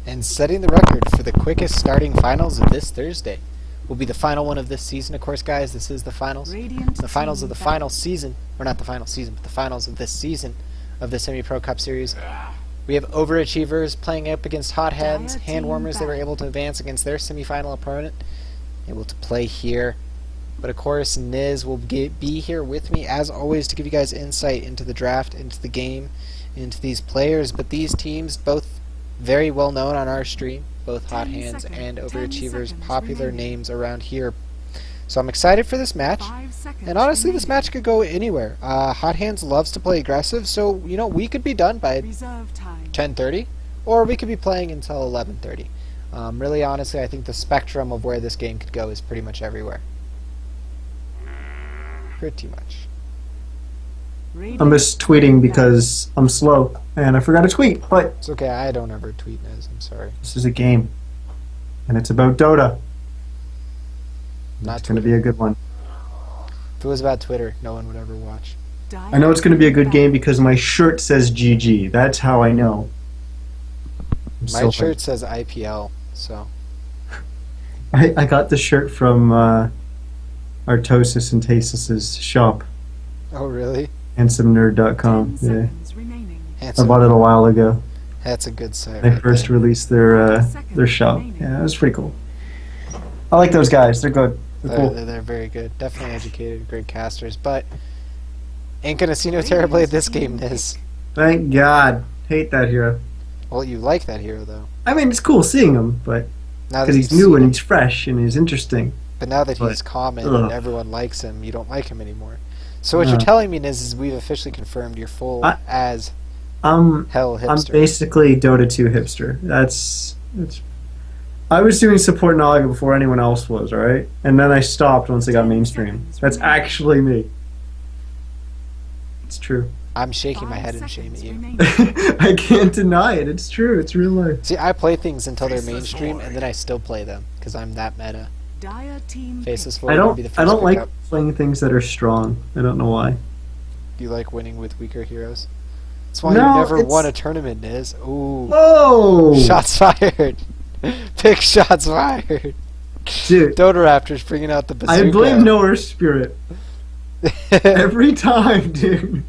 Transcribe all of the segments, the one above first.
and setting the record for the quickest starting finals of this Thursday. Will be the final one of this season, of course, guys. This is the finals. The finals of the final season, or not the final season, but the finals of this season of the Semi-Pro Cup Series. We have overachievers playing up against hotheads, hand warmers that were able to advance against their semi-final opponent, able to play here. But of course, Niz will be here with me, as always, to give you guys insight into the draft, into the game, into these players. But these teams, both very well known on our stream, both hot hands and overachievers, popular names around here. So I'm excited for this match, and honestly this match could go anywhere. Hot hands loves to play aggressive, so you know, we could be done by 10:30, or we could be playing until 11:30. Really honestly, I think the spectrum of where this game could go is pretty much everywhere. Pretty much. I'm just tweeting because I'm slow and I forgot to tweet, but It's okay, I don't ever tweet, Niz, I'm sorry. this is a game and it's about Dota. Not It's going to be a good one. If it was about Twitter, no one would ever watch. I know it's going to be a good game because my shirt says GG. That's how I know. My shirt says IPL, so. I got the shirt from Artosis and Tasis' shop. Oh, really? HandsomeNerd.com. Yeah. I Handsome. bought it a while ago. That's a good site. They right first there. released their shop. Yeah, it was pretty cool. I like those guys. They're good. They're cool. They're very good. Definitely educated, great casters, but ain't gonna see no terribly at this game, Niz. Thank God. Hate that hero. Well, you like that hero, though. I mean, it's cool seeing him, but Now that because he's you've new seen and him. he's fresh and he's interesting. But now that but- he's common ugh. and everyone likes him, you don't like him anymore. So what No. you're telling me, Niz, is we've officially confirmed you're full as I'm hell hipster. basically Dota 2 hipster. That's. I was doing support Naga before anyone else was, alright? And then I stopped once I got mainstream. That's actually me. It's true. I'm shaking my head in shame at you. I can't deny it. It's true. It's real life. See, I play things until they're mainstream, and then I still play them, because I'm that meta. Faceless Void I would be the don't. first I don't like pickup. playing things that are strong. I don't know why. You like winning with weaker heroes? That's why No, you never it's- won a tournament, Niz. Ooh. Oh, Shots fired. Big shots fired. dude! Dota Raptors bringing out the bazooka. I blame Noah's spirit every time, dude.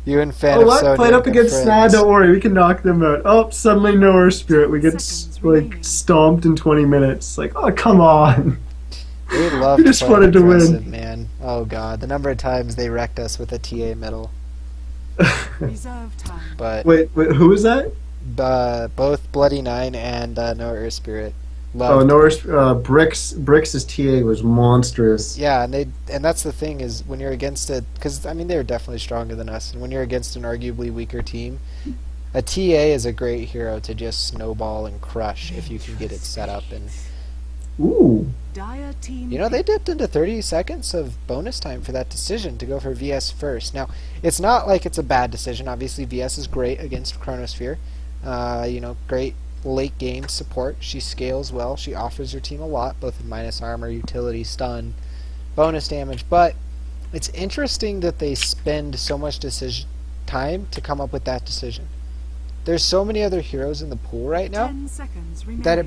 You and Fan Oh, of what? Soda Played up are against friends. Don't worry, we can knock them out. Oh, suddenly Noah's spirit. We get stomped in 20 minutes. Like, oh, come on. We love We just play wanted to win. aggressive, man. Oh god, the number of times they wrecked us with a TA medal. But Wait, who was that? both Bloody Nine and No Earth Spirit. Oh, Loved. Noah's Brix's TA was monstrous. Yeah, and that's the thing is when you're against it, because I mean they're definitely stronger than us, and when you're against an arguably weaker team, a TA is a great hero to just snowball and crush if you can get it set up. And Ooh. you know, they dipped into 30 seconds of bonus time for that decision to go for VS first. Now, it's not like it's a bad decision. Obviously, VS is great against Chronosphere. You know, great late game support. She scales well. She offers her team a lot, both in minus armor, utility, stun, bonus damage. But it's interesting that they spend so much time to come up with that decision. There's so many other heroes in the pool right now that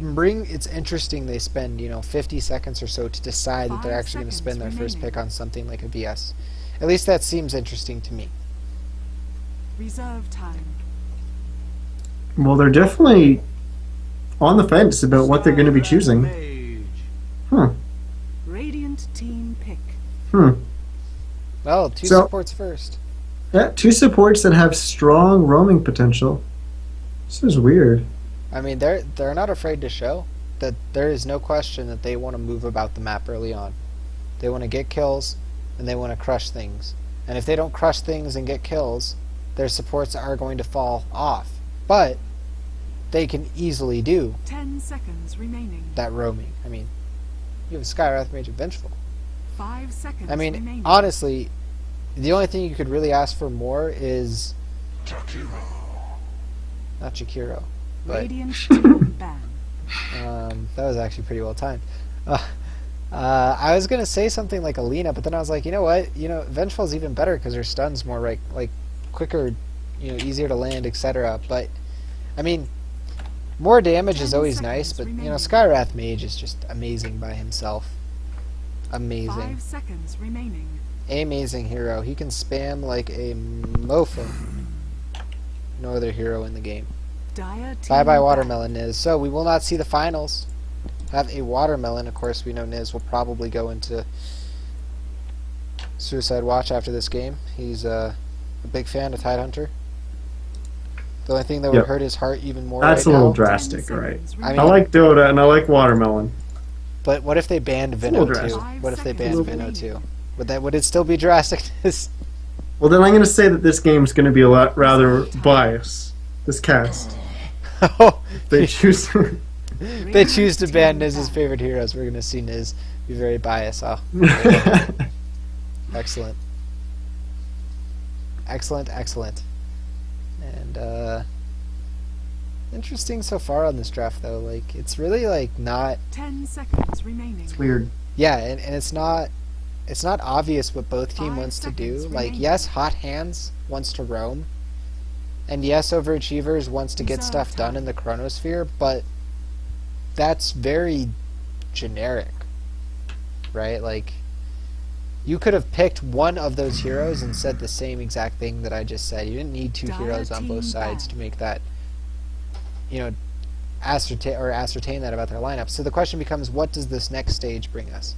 it's interesting they spend, you know, 50 seconds or so to decide that they're actually going to spend their first pick on something like a VS. At least that seems interesting to me. Reserve time. Well, they're definitely on the fence about what they're going to be choosing. Huh. Radiant team pick. Well, two So- supports first. Yeah, two supports that have strong roaming potential. This is weird. I mean, they're not afraid to show that there is no question that they want to move about the map early on. They want to get kills, and they want to crush things. And if they don't crush things and get kills, their supports are going to fall off. But they can easily do 10 seconds remaining. that roaming. I mean, you have Skywrath Mage and Vengeful. 5 seconds I mean, remaining. honestly, the only thing you could really ask for more is not Jakiro, but Radiant team ban. that was actually pretty well timed. I was gonna say something like Alina, but then I was like, you know what? You know, Vengeful's even better because her stun's more like quicker, you know, easier to land, etc. But I mean, More damage is 10 always nice, seconds but you know, remaining. Skywrath Mage is just amazing by himself. Amazing. 5 seconds remaining. Amazing hero. He can spam like a mofo. No other hero in the game. Dire team Bye bye back. Watermelon Niz. So we will not see the finals. Have a Watermelon. Of course, we know Niz will probably go into Suicide Watch after this game. He's a big fan of Tidehunter. The only thing that would Yep. hurt his heart even more That's right a little now. drastic, 10 right? seconds I I mean- like Dota and I like Watermelon. But what if they banned a Vino little too? drastic. What if they 5 banned seconds Vino remaining. too? Would it still be drastic? Well, then I'm going to say that this game's going to be a lot rather biased. This cast. Oh, They choose. they choose to ban Niz's favorite heroes. We're gonna see Niz be very biased. Oh, excellent, excellent. And interesting so far on this draft though. Like it's really like not. 10 seconds remaining. It's weird. Yeah, and it's not obvious what both team 5 wants to do. seconds Like remaining. yes, Hot Hands wants to roam, and yes, Overachievers wants to get Reserve stuff done time. in the Chronosphere, but that's very generic, right? Like you could have picked one of those heroes and said the same exact thing that I just said. You didn't need two Dire heroes on both team sides ban. to make that, you know, ascertain that about their lineup. So the question becomes, what does this next stage bring us?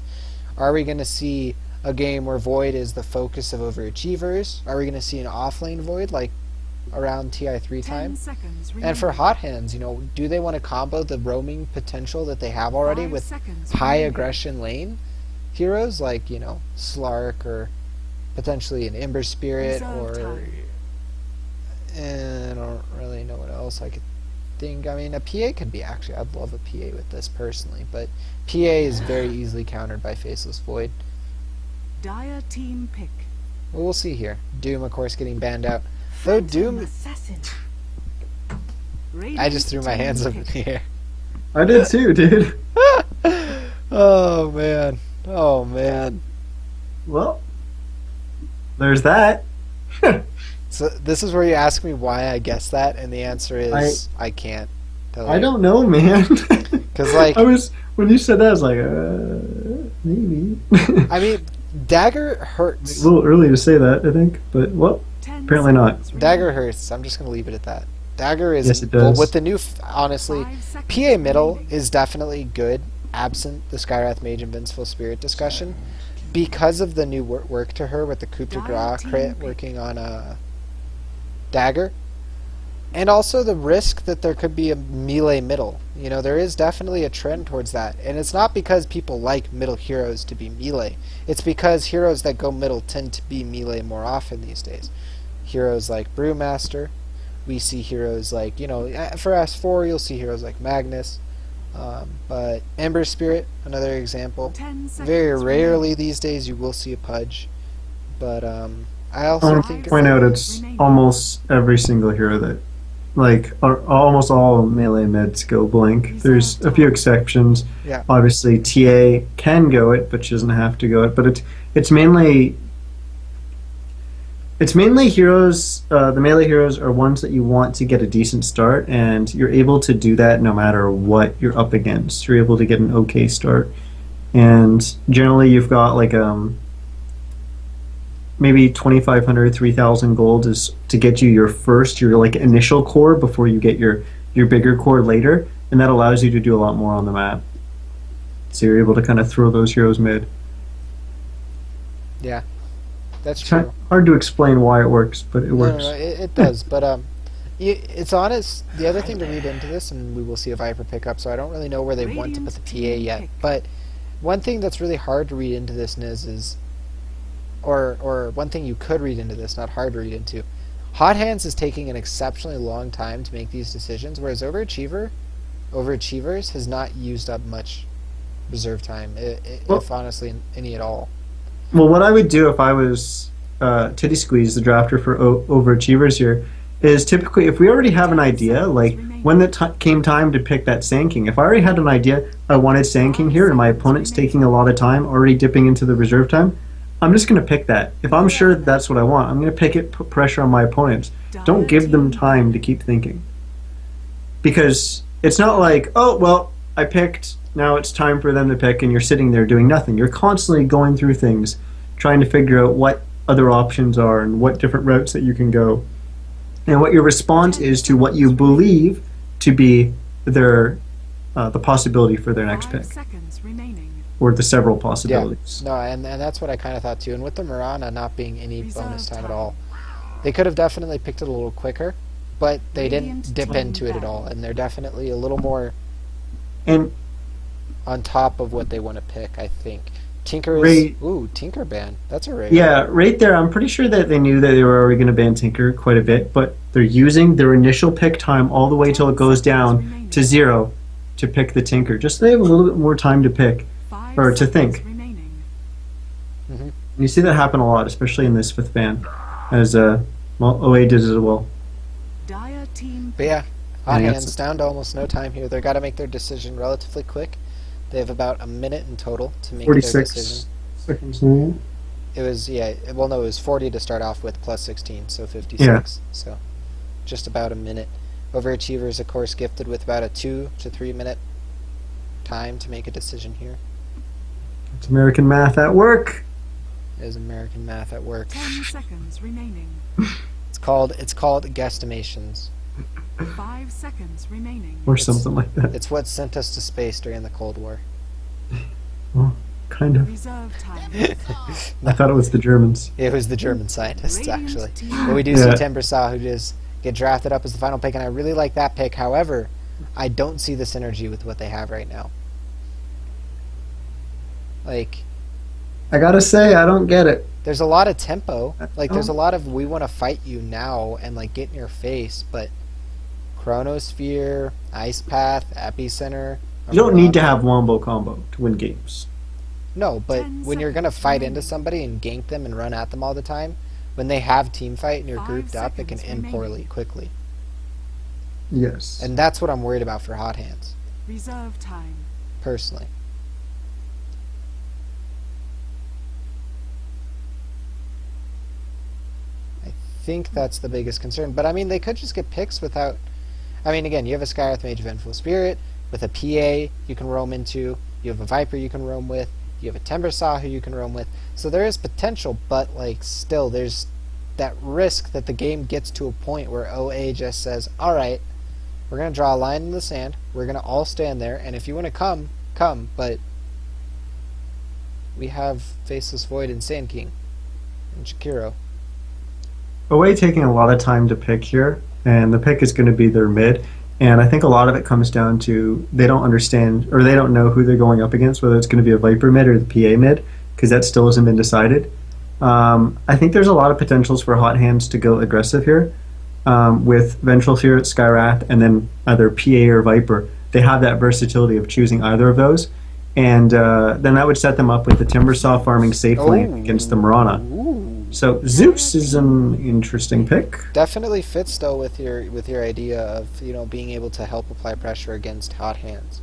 Are we going to see a game where Void is the focus of Overachievers? Are we going to see an offlane Void like around TI3 10 time? seconds remaining. And for Hot Hands, you know, do they want to combo the roaming potential that they have already 5 with seconds high remaining. aggression lane heroes like, you know, Slark or potentially an Ember Spirit Reserve or time. I don't really know what else I could think. I mean, a PA could be actually, I'd love a PA with this personally, but PA is very easily countered by Faceless Void. Dire team pick. Well, we'll see here. Doom, of course, getting banned out. Though Doom, Assassin. I just threw my hands up in the air. I did too, dude. Oh man. Oh man. Well, there's that. So this is where you ask me why I guessed that, and the answer is I can't tell I you. don't know, man. 'Cause, like- I was when you said that, I was like, maybe. I mean, Dagger hurts. a little early to say that, I think, but well, 10 Apparently not. seconds remaining. Dagger hurts. I'm just gonna leave it at that. Dagger is Yes, it well does. with the new. Honestly, 5 seconds PA middle remaining. is definitely good, absent the Skywrath Mage and Vengeful Spirit discussion, because of the new work to her with the coup de grace crit working on Dagger, and also the risk that there could be a melee middle. You know, there is definitely a trend towards that, and it's not because people like middle heroes to be melee. It's because heroes that go middle tend to be melee more often these days. Heroes like Brewmaster. We see heroes like, you know, for S4 you'll see heroes like Magnus, but Ember Spirit, another example. 10 seconds Very remaining. rarely these days you will see a Pudge, but I I also want to think point out it's almost every single hero that, like, almost all melee mids go blink. There's a few exceptions. Yeah. Obviously, TA can go it, but she doesn't have to go it. But it's mainly heroes. The melee heroes are ones that you want to get a decent start, and you're able to do that no matter what you're up against. You're able to get an okay start, and generally you've got like maybe 2,500, 3,000 gold is to get you your like initial core before you get your bigger core later, and that allows you to do a lot more on the map. So you're able to kind of throw those heroes mid. yeah, that's It's true. hard to explain why it works, but it No, works. it does, but it's honest. The other thing to read into this, and we will see a Viper pick up, so I don't really know where they want to put the PA yet. But one thing that's really hard to read into this, Niz, is, or one thing you could read into this, not hard to read into, Hot Hands is taking an exceptionally long time to make these decisions, whereas Overachievers has not used up much reserve time, if honestly any at all. Well, what I would do if I was Titty Squeeze, the drafter for Overachievers here, is typically if we already have an idea, like when the came time to pick that Sand King, if I already had an idea I wanted Sand King here and my opponent's taking a lot of time, already dipping into the reserve time, I'm just going to pick that. If I'm sure that's what I want, I'm going to pick it, put pressure on my opponents. Don't give them time to keep thinking. Because it's not like, oh, well, I picked, now it's time for them to pick, and you're sitting there doing nothing. You're constantly going through things, trying to figure out what other options are and what different routes that you can go. And what your response is to what you believe to be their the possibility for their next 5 pick, seconds remaining. or the several possibilities. No, and that's what I kind of thought too. And with the Mirana not being any Reserve bonus time at time. all, they could have definitely picked it a little quicker, but they Radiant didn't dip team into it at all. And they're definitely a little more And on top of what they want to pick, I think. Tinker is... Right. Ooh, Tinker ban. That's a rare. yeah, right there, I'm pretty sure that they knew that they were already going to ban Tinker quite a bit, but they're using their initial pick time all the way till it goes down to 0 to pick the Tinker, just so they have a little bit more time to pick, 5 or to seconds think. remaining. You see that happen a lot, especially in this 5th ban, as OA did as well. Dire team But yeah, hot Yeah, hands, down to almost no time here. They've got to make their decision relatively quick. They have about a minute in total to make their 46 decision. seconds now. It was, well, no, it was 40 to start off with, plus 16, so 56. So just about a minute. Overachievers, of course, gifted with about a 2 to 3 minute time to make a decision here. It's American math at work. Is American math at work. 10 seconds remaining. It's called guesstimations. 5 seconds remaining. Or something like that. It's what sent us to space during the Cold War. Well, kind of. Reserve time. I thought it was the Germans. It was the German scientists, Radiant actually. team. But we do Yeah. see Timbersaw, who just get drafted up as the final pick, and I really like that pick. However, I don't see the synergy with what they have right now. Like, I gotta say, I don't get it. there's a lot of tempo. Like, there's a lot of, we want to fight you now and, like, get in your face, but Chronosphere, Ice Path, Epicenter... You don't need to have Wombo combo to win games. No, but 10 when you're going to seconds fight remaining. into somebody and gank them and run at them all the time, when they have team fight and you're 5 grouped up, it can seconds end remaining. poorly quickly. Yes. And that's what I'm worried about for Hot Hands, Reserve time. personally. I think that's the biggest concern. But, I mean, they could just get picks without... I mean, again, you have a Skyreth Mage Vengeful Spirit with a PA you can roam into. You have a Viper you can roam with. You have a Timbersaw who you can roam with. So there is potential, but, like, still, there's that risk that the game gets to a point where OA just says, alright, we're going to draw a line in the sand. We're going to all stand there. And if you want to come, come. But we have Faceless Void and Sand King and Shakiro. OA taking a lot of time to pick here, and the pick is going to be their mid. And I think a lot of it comes down to they don't understand, or they don't know who they're going up against, whether it's going to be a Viper mid or the PA mid, because that still hasn't been decided. I think there's a lot of potentials for Hot Hands to go aggressive here with Vengeful Spirit, Skywrath, and then either PA or Viper. They have that versatility of choosing either of those. And then that would set them up with the Timbersaw farming safely against the Mirana. So Zeus is an interesting pick. Definitely fits though with your idea of, you know, being able to help apply pressure against Hot Hands.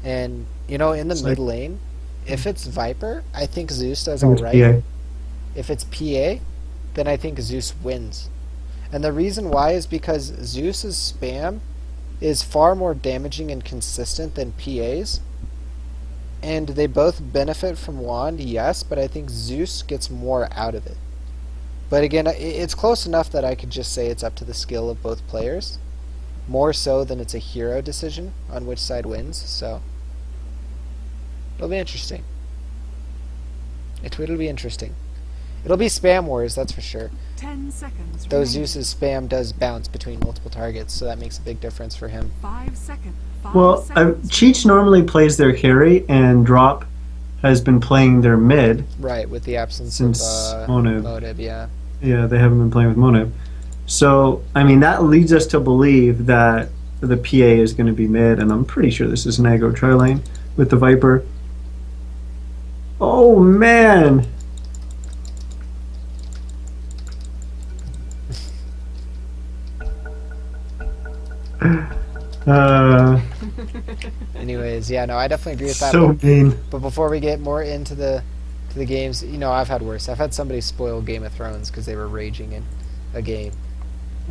And, you know, in the It's mid like- lane, if it's Viper, I think Zeus does I think it's alright. PA. If it's PA, then I think Zeus wins. And the reason why is because Zeus's spam is far more damaging and consistent than PA's. And they both benefit from Wand, yes, but I think Zeus gets more out of it. But again, it's close enough that I could just say it's up to the skill of both players. More so than it's a hero decision on which side wins, so it'll be interesting. It'll be interesting. It'll be spam wars, that's for sure. 10 seconds Though remaining. Zeus's spam does bounce between multiple targets, so that makes a big difference for him. 5 seconds. 5 Well, seconds. Cheech normally plays their carry, and Drop has been playing their mid. Right, with the absence Since of Monib. Monib, yeah. Yeah, they haven't been playing with Monib. So, I mean, that leads us to believe that the PA is going to be mid, and I'm pretty sure this is an aggro tri-lane with the Viper. Oh, man! Anyways, yeah, no, I definitely agree with that. So mean. But before we get more into the games, you know, I've had worse. I've had somebody spoil Game of Thrones because they were raging in a game.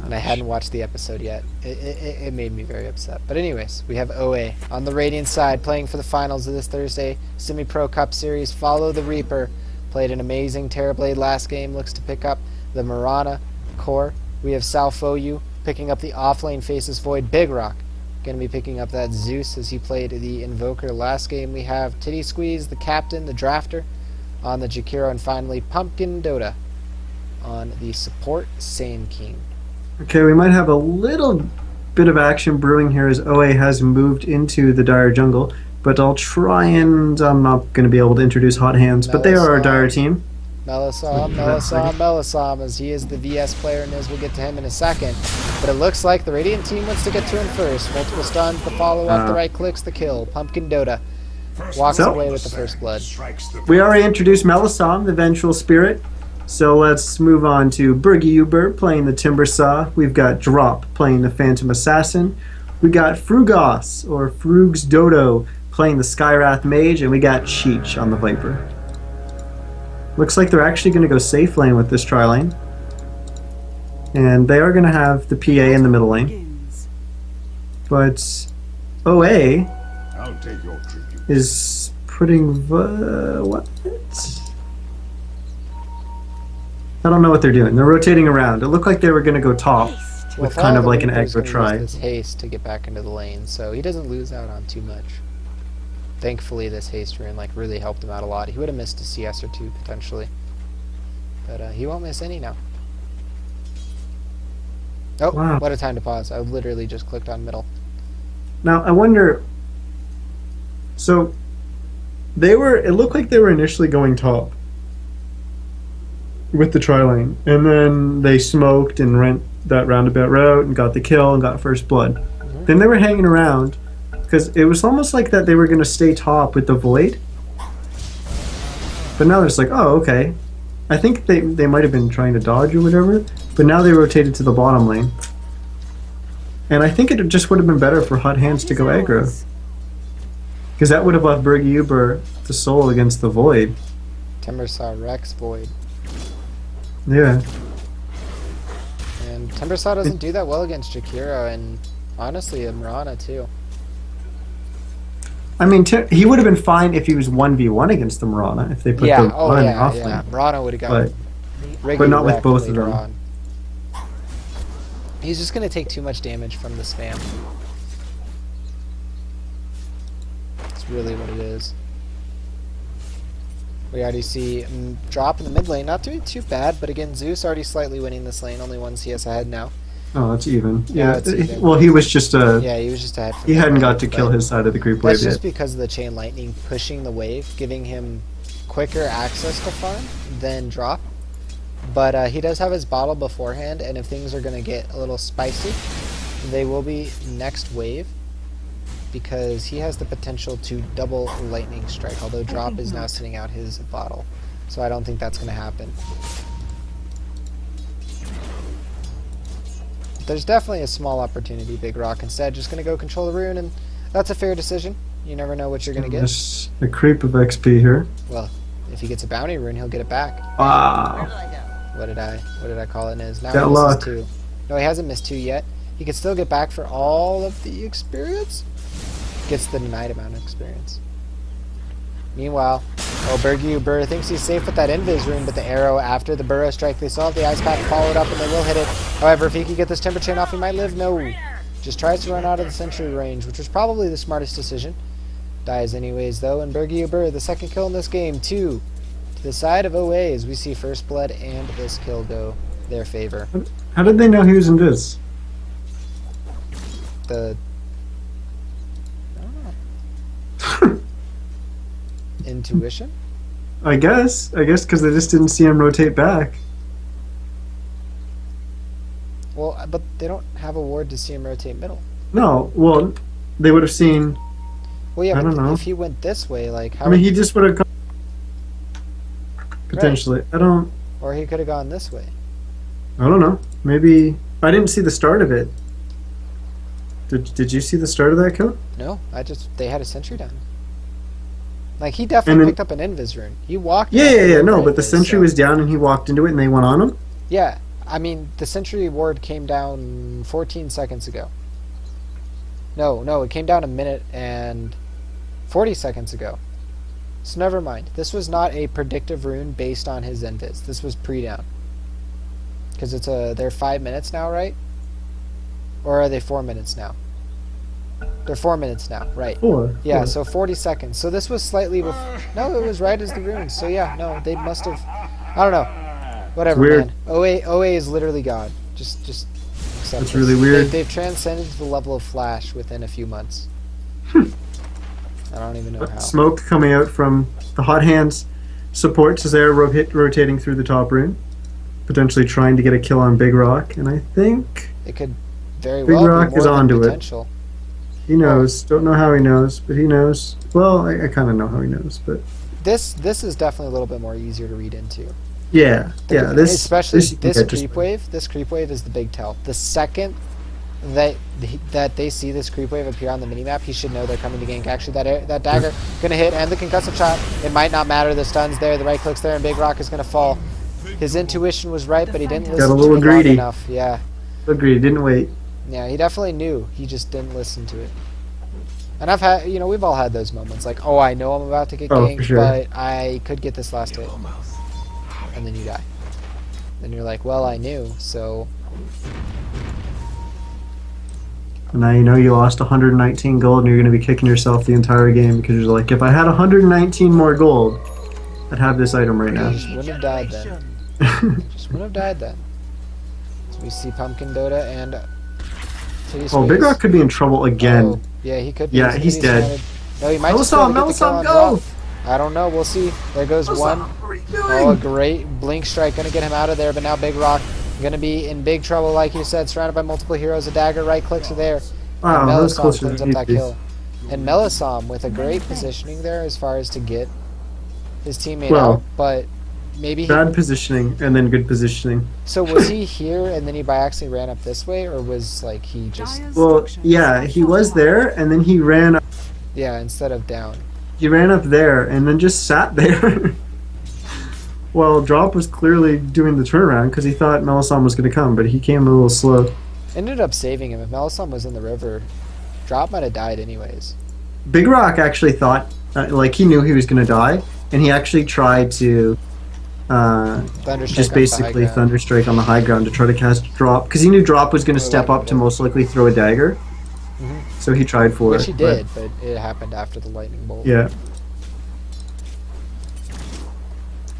and I hadn't watched the episode yet. It made me very upset. But anyways, we have OA on the Radiant side playing for the finals of this Thursday Semi-Pro Cup Series. Follow the Reaper. Played an amazing Terrorblade last game. Looks to pick up the Mirana core. We have Salfoyu picking up the offlane Faceless Void. Big Rock going to be picking up that Zeus as he played the Invoker last game. We have Titty Squeeze, the captain, the drafter on the Jakiro. And finally, Pumpkin Dota on the support Sand King. Okay, we might have a little bit of action brewing here as OA has moved into the Dire jungle, but I'll try and I'm not going to be able to introduce Hot Hands, but they are our Dire team. Melisam, as he is the VS player, and as we'll get to him in a second. But it looks like the Radiant team wants to get to him first. Multiple stuns, the follow-up, the right clicks, the kill. Pumpkin Dota walks away with the first blood. We already introduced Melisam, the Vengeful Spirit. So let's move on to Burgie Uber playing the Timber Saw. We've got Drop playing the Phantom Assassin. We got Frugos, or Frugs Dodo, playing the Skywrath Mage. And we got Cheech on the Viper. Looks like they're actually going to go safe lane with this tri lane. And they are going to have the PA in the middle lane. Begins. But OA I'll take your tribute. is putting... what? I don't know what they're doing. They're rotating around. It looked like they were going to go top with for kind all of the like an Reaper's aggro gonna try. use this haste to get back into the lane, so he doesn't lose out on too much. Thankfully, this haste rune like really helped him out a lot. He would have missed a CS or two potentially, but he won't miss any now. Oh, Wow. what a time to pause! I literally just clicked on middle. Now, I wonder... So, it looked like they were initially going top with the tri lane, and then they smoked and went that roundabout route and got the kill and got first blood. Mm-hmm. Then they were hanging around because it was almost like that they were going to stay top with the Void, but now they're just like, oh, okay. I think they might have been trying to dodge or whatever, but now they rotated to the bottom lane, and I think it just would have been better for Hot Hands to go aggro, because that would have left Burgie Uber the soul against the Void. Timbersaw Rex Void, Yeah. and Timbersaw doesn't do that well against Jakiro, and honestly, Mirana too. I mean, he would have been fine if he was 1v1 against the Mirana, if they put the one off lane. Mirana would have got But not with both of them. on. He's just going to take too much damage from the spam. That's really what it is. We already see Drop in the mid lane, not doing too bad, but again, Zeus already slightly winning this lane, only one CS ahead now. Oh, it's even. Yeah, Yeah. it's even. Well, he was just Yeah, he was just ahead. From he the hadn't lane, got to but kill his side of the creep wave That's just yet. because of the Chain Lightning pushing the wave, giving him quicker access to farm than Drop. But he does have his bottle beforehand, and if things are going to get a little spicy, they will be next wave, because he has the potential to double Lightning Strike, although Drop is now sitting out his bottle. So I don't think that's going to happen. There's definitely a small opportunity, Big Rock instead just going to go control the rune, and that's a fair decision. You never know what you're going to get. There's a creep of XP here. Well, if he gets a bounty rune, he'll get it back. Wow. What did I call it? Niz? Now Got he misses luck. 2. No, he hasn't missed 2 yet. He can still get back for all of the experience. Gets the denied amount of experience. Meanwhile, Burgie Uber thinks he's safe with that Invis rune, but the arrow after the Burrow Strike, they saw the Ice Pack followed up and they will hit it. However, if he can get this Timber Chain off, he might live. No. Just tries to run out of the Sentry range, which was probably the smartest decision. Dies anyways, though, and Burgie Uber, the second kill in this game, 2 to the side of OA as we see First Blood and this kill go their favor. How did they know he was in this? I don't know. Intuition? I guess because they just didn't see him rotate back. Well, but they don't have a ward to see him rotate middle. No, well, they would have seen. Well, yeah, I but don't know. if he went this way, like how? I mean, he just would have gone. Potentially, I don't. Or he could have gone this way. I don't know. Maybe I didn't see the start of it. Did you see the start of that kill? No, they had a sentry down. Like he definitely then- picked up an invis rune. He walked. Yeah, after yeah, the no. But the invis, sentry so- was down and he walked into it and they went on him. Yeah, I mean, the Sentry Ward came down 14 seconds ago. No, it came down a minute and 40 seconds ago. So never mind. This was not a predictive rune based on his invis. This was pre-down. Because they're 5 minutes now, right? Or are they 4 minutes now? They're 4 minutes now, right? Yeah, so 40 seconds. So this was slightly before. No, it was right as the runes. So yeah, no, they must have. I don't know. Whatever, Weird. man. OA is literally God. Just accept That's this. really weird. They've transcended the level of Flash within a few months. I don't even know how. Smoke coming out from the hot hands. Supports is there rotating through the top rune. Potentially trying to get a kill on Big Rock. And I think It could very Big well Rock be more is than onto it. potential. he knows. Don't know how he knows, but he knows. Well, I kind of know how he knows, but... This is definitely a little bit more easier to read into. Yeah. Especially you can this get creep wave. This creep wave is the big tell. The second that they see this creep wave appear on the minimap, he should know they're coming to gank. Actually, that dagger gonna hit and the concussive shot. It might not matter. The stun's there. The right click's there, and Big Rock is gonna fall. His intuition was right, but he didn't listen Got a to little it long greedy. enough. Yeah, Agreed. Didn't wait. yeah. He definitely knew. He just didn't listen to it. And I've had, we've all had those moments. Like, oh, I know I'm about to get Oh, for ganked, sure. but I could get this last hit, and then you die. Then you're like, well, I knew, so. And now you know you lost 119 gold and you're going to be kicking yourself the entire game because you're like, if I had 119 more gold, I'd have this item right You now. just wouldn't have died then. Just wouldn't have died then. So we see Pumpkin Dota and Titty Oh, Big Squeeze. Rock could be in trouble again. Oh, yeah, he could be. Yeah, he's dead. No, he might just be able to get the kill Melisam, on go! draw. I don't know. We'll see. There goes one. What are you Oh, a doing? great blink strike. Going to get him out of there. But now Big Rock going to be in big trouble, like you said, surrounded by multiple heroes. A dagger, right clicks are there. Wow, And that was Melisam closer cleans than up it that needed to kill. And Melisam with a great positioning there as far as to get his teammate Well, out. But maybe he... Bad positioning and then good positioning. So was he here and then he by accident ran up this way? Or was like he just... Well, yeah, he was there and then he ran up. Yeah, instead of down. He ran up there and then just sat there. Well, Drop was clearly doing the turnaround because he thought Melisam was going to come, but he came a little slow. Ended up saving him. If Melisam was in the river, Drop might have died anyways. Big Rock actually thought, like, he knew he was going to die, and he actually tried to Thunderstrike just off the high basically ground. Thunderstrike on the high ground to try to cast Drop, because he knew Drop was going to Oh, step lightning up to bolt. most likely throw a dagger. Mhm. So he tried for Which it. he did, but it happened after the lightning bolt. Yeah.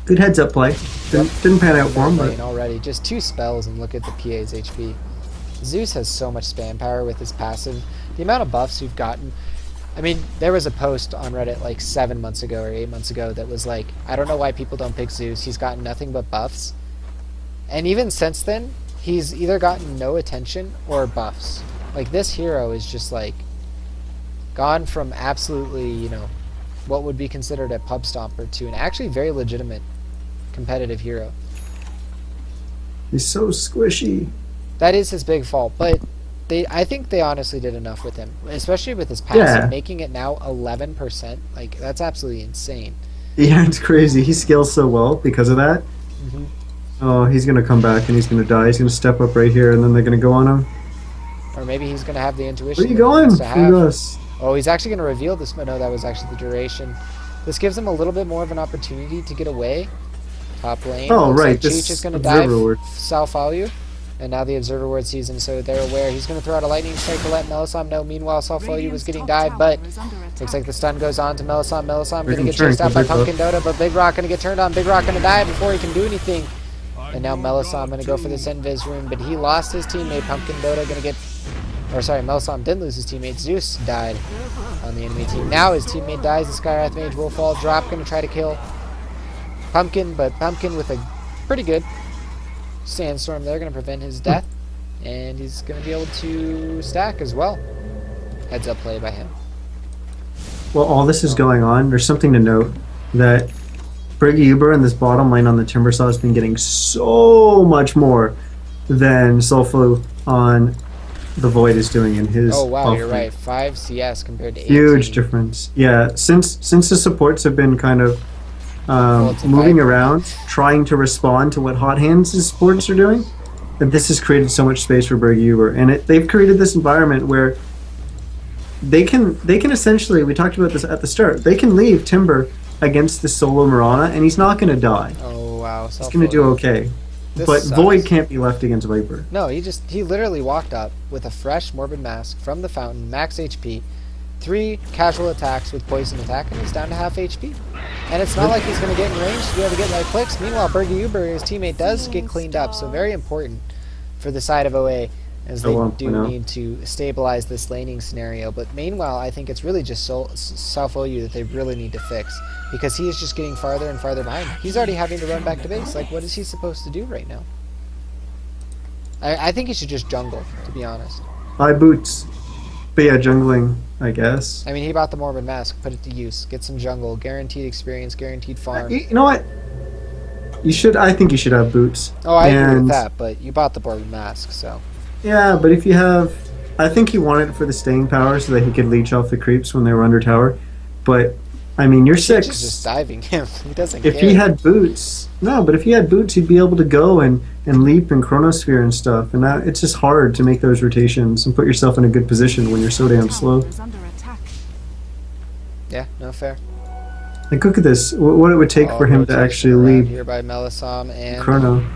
Good heads up play. Didn't pan out for him, but Lane already. Just 2 spells and look at the PA's HP. Zeus has so much spam power with his passive. The amount of buffs we've gotten. I mean, there was a post on Reddit like 7 months ago or 8 months ago that was like, I don't know why people don't pick Zeus. He's gotten nothing but buffs. And even since then, he's either gotten no attention or buffs. Like, this hero is just like gone from absolutely, what would be considered a pub stomper to an actually very legitimate competitive hero. he's so squishy. That is his big fault, but I think they honestly did enough with him, especially with his passive, Yeah. making it now 11%. Like, that's absolutely insane. Yeah, it's crazy. He scales so well because of that. Mhm. Oh, he's going to come back and he's going to die. He's going to step up right here and then they're going to go on him. Or maybe he's going to have the intuition. Where are you that he going? wants to Here he have. goes. Oh, he's actually going to reveal this. No, that was actually the duration. This gives him a little bit more of an opportunity to get away. Top lane. Oh, Looks right, Like this Cheech is going to Observer dive. Ward. Sal follow you. And now the Observer Ward sees him, so they're aware. He's going to throw out a lightning strike to let Melisam know. Meanwhile, Sal follow you was getting dived, but looks like the stun goes on to Melisam. Melisam going to get chased out by Pumpkin Dota, but Big Rock going to get turned on. Big Rock going to die before he can do anything. And now Melisam going to go for this Invis rune, but he lost his teammate. Pumpkin Dota going to get... Or sorry, Melisam didn't lose his teammate. Zeus died on the enemy team. Now his teammate dies. The Skywrath Mage will fall. Drop going to try to kill Pumpkin, but Pumpkin with a pretty good sandstorm there going to prevent his death. And he's going to be able to stack as well. Heads up play by him. While all this is going on, there's something to note that Briggy Uber in this bottom lane on the Timbersaw has been getting so much more than Sulfu on the Void is doing in his Oh wow, off you're lane. right. 5 CS compared to 18. Huge difference. Yeah, since the supports have been kind of Well, it's a moving fight. around, trying to respond to what Hot Hands' supports are doing, that this has created so much space for Berg-Uber, and they've created this environment where they can essentially, we talked about this at the start, they can leave Timber against the solo Mirana, and he's not going to die. Oh wow, He's going to do okay. This But sucks. Void can't be left against Viper. No, he literally walked up with a fresh Morbid Mask from the fountain, max HP, 3 casual attacks with poison attack, and he's down to half HP. And it's not like he's going to get in range to be able to get light clicks. Meanwhile, Berg-Uber, his teammate, does get cleaned up, so very important for the side of OA, as they do need to stabilize this laning scenario. But meanwhile, I think it's really just South OU that they really need to fix, because he is just getting farther and farther behind. He's already having to run back to base. Like, what is he supposed to do right now? I think he should just jungle, to be honest. Buy boots. But yeah, jungling, I guess. I mean, he bought the Morbid Mask, put it to use, get some jungle, guaranteed experience, guaranteed farm. You know what? I think you should have boots. Oh, I agree with that, but you bought the Morbid Mask, so. Yeah, but if you have... I think he wanted it for the staying power so that he could leech off the creeps when they were under tower. But, I mean, you're 6. He's just diving him. He doesn't If care. he had boots... No, but if he had boots, he'd be able to go and leap and chronosphere and stuff. And that, it's just hard to make those rotations and put yourself in a good position when you're so damn slow. Is under attack. Yeah, no fair. Like, look at this. What it would take for him to Rotation actually around leap here by Melisam, and chrono.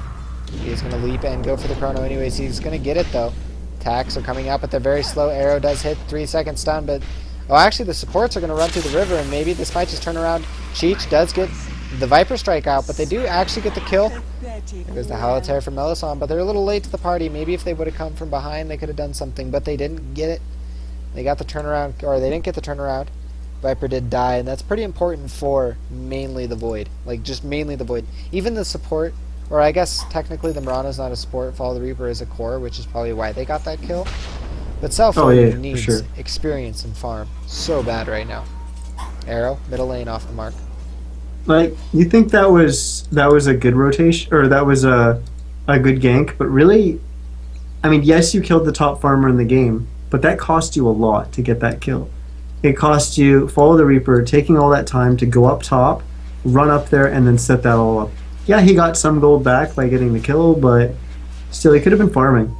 he's going to leap and go for the chrono anyways. He's going to get it, though. Attacks are coming out, but they're very slow. Arrow does hit, 3-second stun, but... Oh, actually, the supports are going to run through the river, and maybe this might just turn around. Cheech does get the Viper strike out, but they do actually get the kill. There goes the Halotare from Melisam, but they're a little late to the party. Maybe if they would have come from behind, they could have done something, but they didn't get it. They got the turnaround, or they didn't get the turnaround. Viper did die, and that's pretty important for mainly the Void. Like, just mainly the Void. Even the support, or I guess technically the Mirana's not a support, Follow the Reaper is a core, which is probably why they got that kill. But Self needs sure. experience and farm so bad right now. Arrow, middle lane off the mark. Like, you think that was a good rotation, or that was a good gank, but really, I mean, yes, you killed the top farmer in the game, but that cost you a lot to get that kill. It cost you Follow the Reaper, taking all that time to go up top, run up there, and then set that all up. Yeah, he got some gold back by getting the kill, but still, he could have been farming.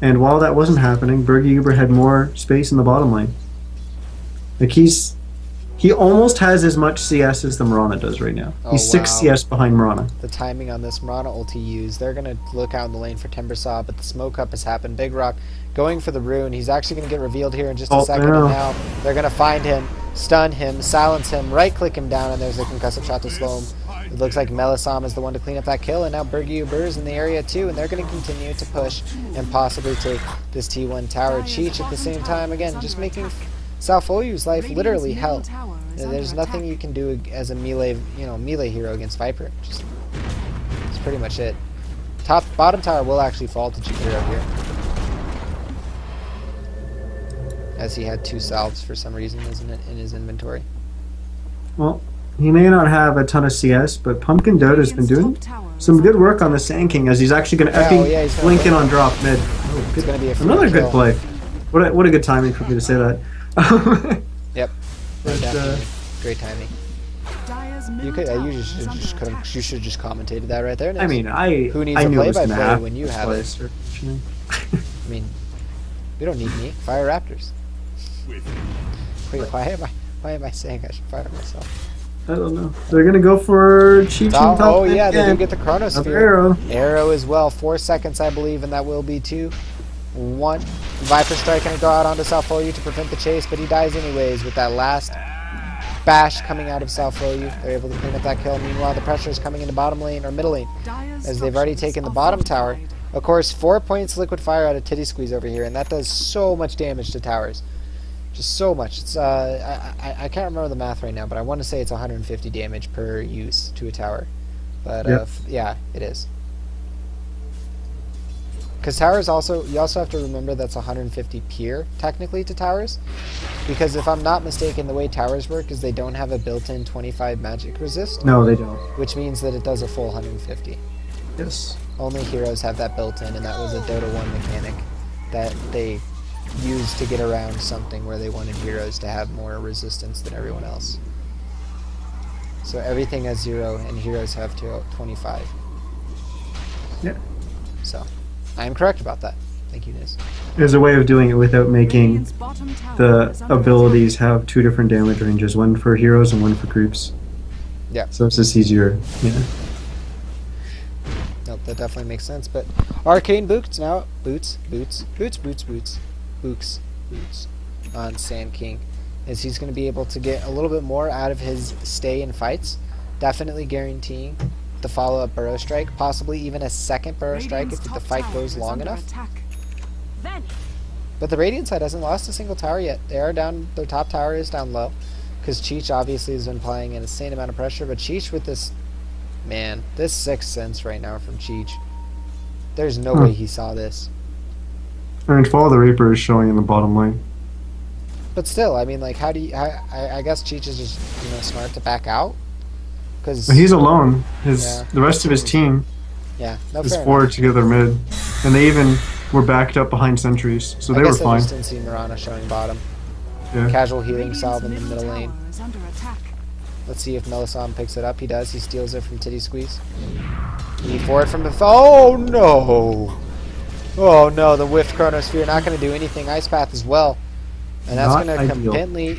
And while that wasn't happening, Berg-Uber had more space in the bottom lane. Like, he almost has as much CS as the Mirana does right now. Oh, He's 6 wow. CS behind Mirana. The timing on this Mirana ulti used. They're going to look out in the lane for Timbersaw, but the smoke up has happened. Big Rock going for the rune. He's actually going to get revealed here in just a second. No. And now they're going to find him, stun him, silence him, right-click him down, and there's a concussive shot to slow him. It looks like Melisam is the one to clean up that kill, and now Berg-Uber is in the area too, and they're going to continue to push and possibly take this T1 tower. Cheech at the same time, again, just making South OU's life literally hell. There's nothing you can do as a melee hero against Viper. That's pretty much it. Bottom tower will actually fall to Chikiro here, as he had 2 salves for some reason, isn't it, in his inventory? Well, he may not have a ton of CS, but Pumpkin Dota's been doing some good work on the Sand King, as he's actually going to he's gonna blink in blink. on drop mid. Oh, It's going to be a free another kill. good play. What a good timing for me to say that. Yep. But, Definitely. Great timing. Dire's You middle could. tower You is should under just. attack. You should just commentated that right there. I mean, Who needs I a knew it was play-by-play gonna happen. when you That's have why I it? started mentioning. I mean, we don't need me. Fire Raptors. Wait, why am I saying I should fire myself? I don't know. They're gonna go for Cheech and Oh yeah, they do get the Another Chronosphere. arrow. Arrow as well. 4 seconds, I believe, and that will be 2. 1. Viper Strike going to go out onto South OU to prevent the chase, but he dies anyways with that last bash coming out of South OU. They're able to clean up that kill. Meanwhile, the pressure is coming into bottom lane, or middle lane, Dire's as they've already structures taken the are bottom tower. fortified. Of course, 4 points liquid fire out of Titty Squeeze over here, and that does so much damage to towers. Just so much. It's I can't remember the math right now, but I want to say it's 150 damage per use to a tower. But Yep. yeah, it is. Because towers you also have to remember that's 150 peer, technically, to towers. Because if I'm not mistaken, the way towers work is they don't have a built-in 25 magic resist, No, they don't. which means that it does a full 150. Yes. Only heroes have that built in, and that was a Dota 1 mechanic that they used to get around something where they wanted heroes to have more resistance than everyone else. So everything has 0, and heroes have 25. Yeah. So I am correct about that. Thank you, Niz. There's a way of doing it without making Radiant's bottom tower the is under abilities have 2 different damage ranges, one for heroes and one for creeps. Yeah. So it's just easier. Yeah. Nope, that definitely makes sense. But arcane boots now. Boots on Sand King. Is he's going to be able to get a little bit more out of his stay in fights. Definitely guaranteeing the follow-up Burrow Strike. Possibly even a second Burrow Strike if the fight goes long enough. But the Radiant side hasn't lost a single tower yet. They are down. Their top tower is down low. Because Cheech obviously has been applying an insane amount of pressure. But Cheech with this... Man, this Sixth Sense right now from Cheech. There's no way he saw this. I mean, Fall of the Reaper is showing in the bottom lane. But still, I mean, like, how do you... I guess Cheech is just, smart to back out. Because... He's alone. Yeah. The rest of his team Yeah, no, is fair enough. 4 together mid. And they even were backed up behind sentries. So I they were guess fine. I just didn't see Mirana showing bottom. Yeah. Casual healing Radiant's salve in the middle tower lane. is under attack. Let's see if Melisandre picks it up. He does. He steals it from Titty Squeeze. He forward from the... Oh, no! Oh, no. The Whiff Chronosphere not going to do anything. Ice Path as well. And that's Not going to ideal.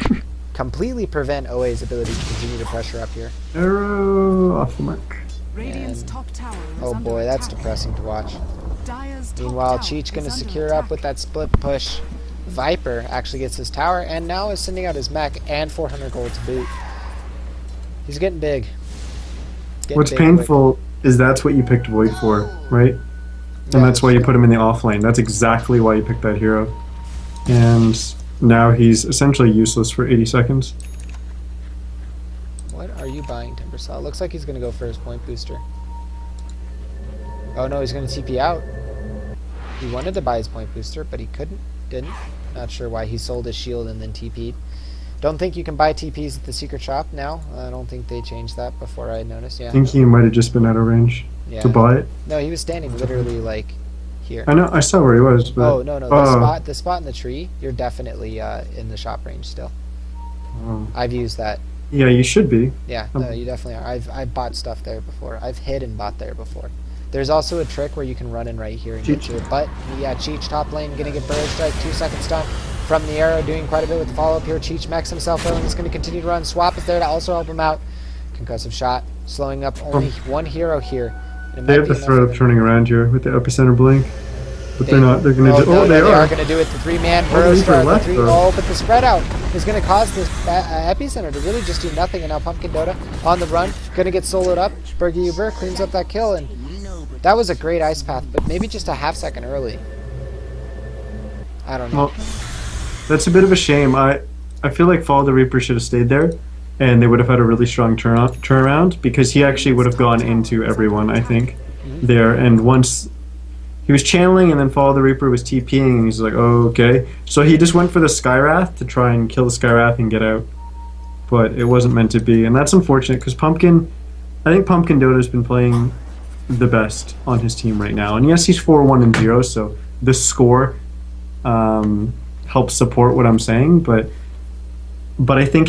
completely prevent OA's ability to continue to pressure up here. Arrow off the mark. Radiant's And- top tower is Oh, under boy. That's attack. depressing to watch. Dire's top Meanwhile, tower Cheech going to is under secure up attack. with that split push. Viper actually gets his tower and now is sending out his mech and 400 gold to boot. He's getting big. Getting What's big quick. painful is that's what you picked Void for, right? And Yeah, that's why you true. put him in the off lane. That's exactly why you picked that hero. And now he's essentially useless for 80 seconds. What are you buying, Timbersaw? Looks like he's going to go for his point booster. Oh no, he's going to TP out. He wanted to buy his point booster, but he didn't. Not sure why he sold his shield and then TP'd. Don't think you can buy TPs at the secret shop now. I don't think they changed that before I noticed. Yeah. I think he might have just been out of range Yeah. to buy it. No, he was standing literally like here. I know, I saw where he was, but Oh no, the spot in the tree. You're definitely in the shop range still. oh. I've used that. Yeah, you should be. Yeah, no, you definitely are. I've bought stuff there before. I've hid and bought there before. There's also a trick where you can run in right here and get Cheech. your butt. Yeah, Cheech top lane gonna get Burrow Strike, 2 seconds stun from the arrow, doing quite a bit with the follow up here. Cheech mechs himself though, and he's gonna continue to run. Swap is there to also help him out. Concussive shot, slowing up only one hero here. And it They might have be the enough threat for of them. turning around here with the epicenter blink. But they're They- not. They're going to do. no, Oh, they are. going to do it. The 3-man Oh, Burrow Reaper Strike. left, though. Oh, but the spread out is going to cause this epicenter to really just do nothing. And now Pumpkin Dota on the run, going to get soloed up. Bergie Uber cleans up that kill, and that was a great ice path, but maybe just a half second early. I don't know. Well, that's a bit of a shame. I feel like Fall of the Reaper should have stayed there, and they would have had a really strong turnaround because he actually would have gone into everyone, I think, there. And once he was channeling, and then Fall of the Reaper was TPing, and he's like, oh, okay. So he just went for the Skywrath to try and kill the Skywrath and get out. But it wasn't meant to be, and that's unfortunate because I think Pumpkin Dota's been playing the best on his team right now. And yes, he's 4-1-0, so the score helps support what I'm saying, but I think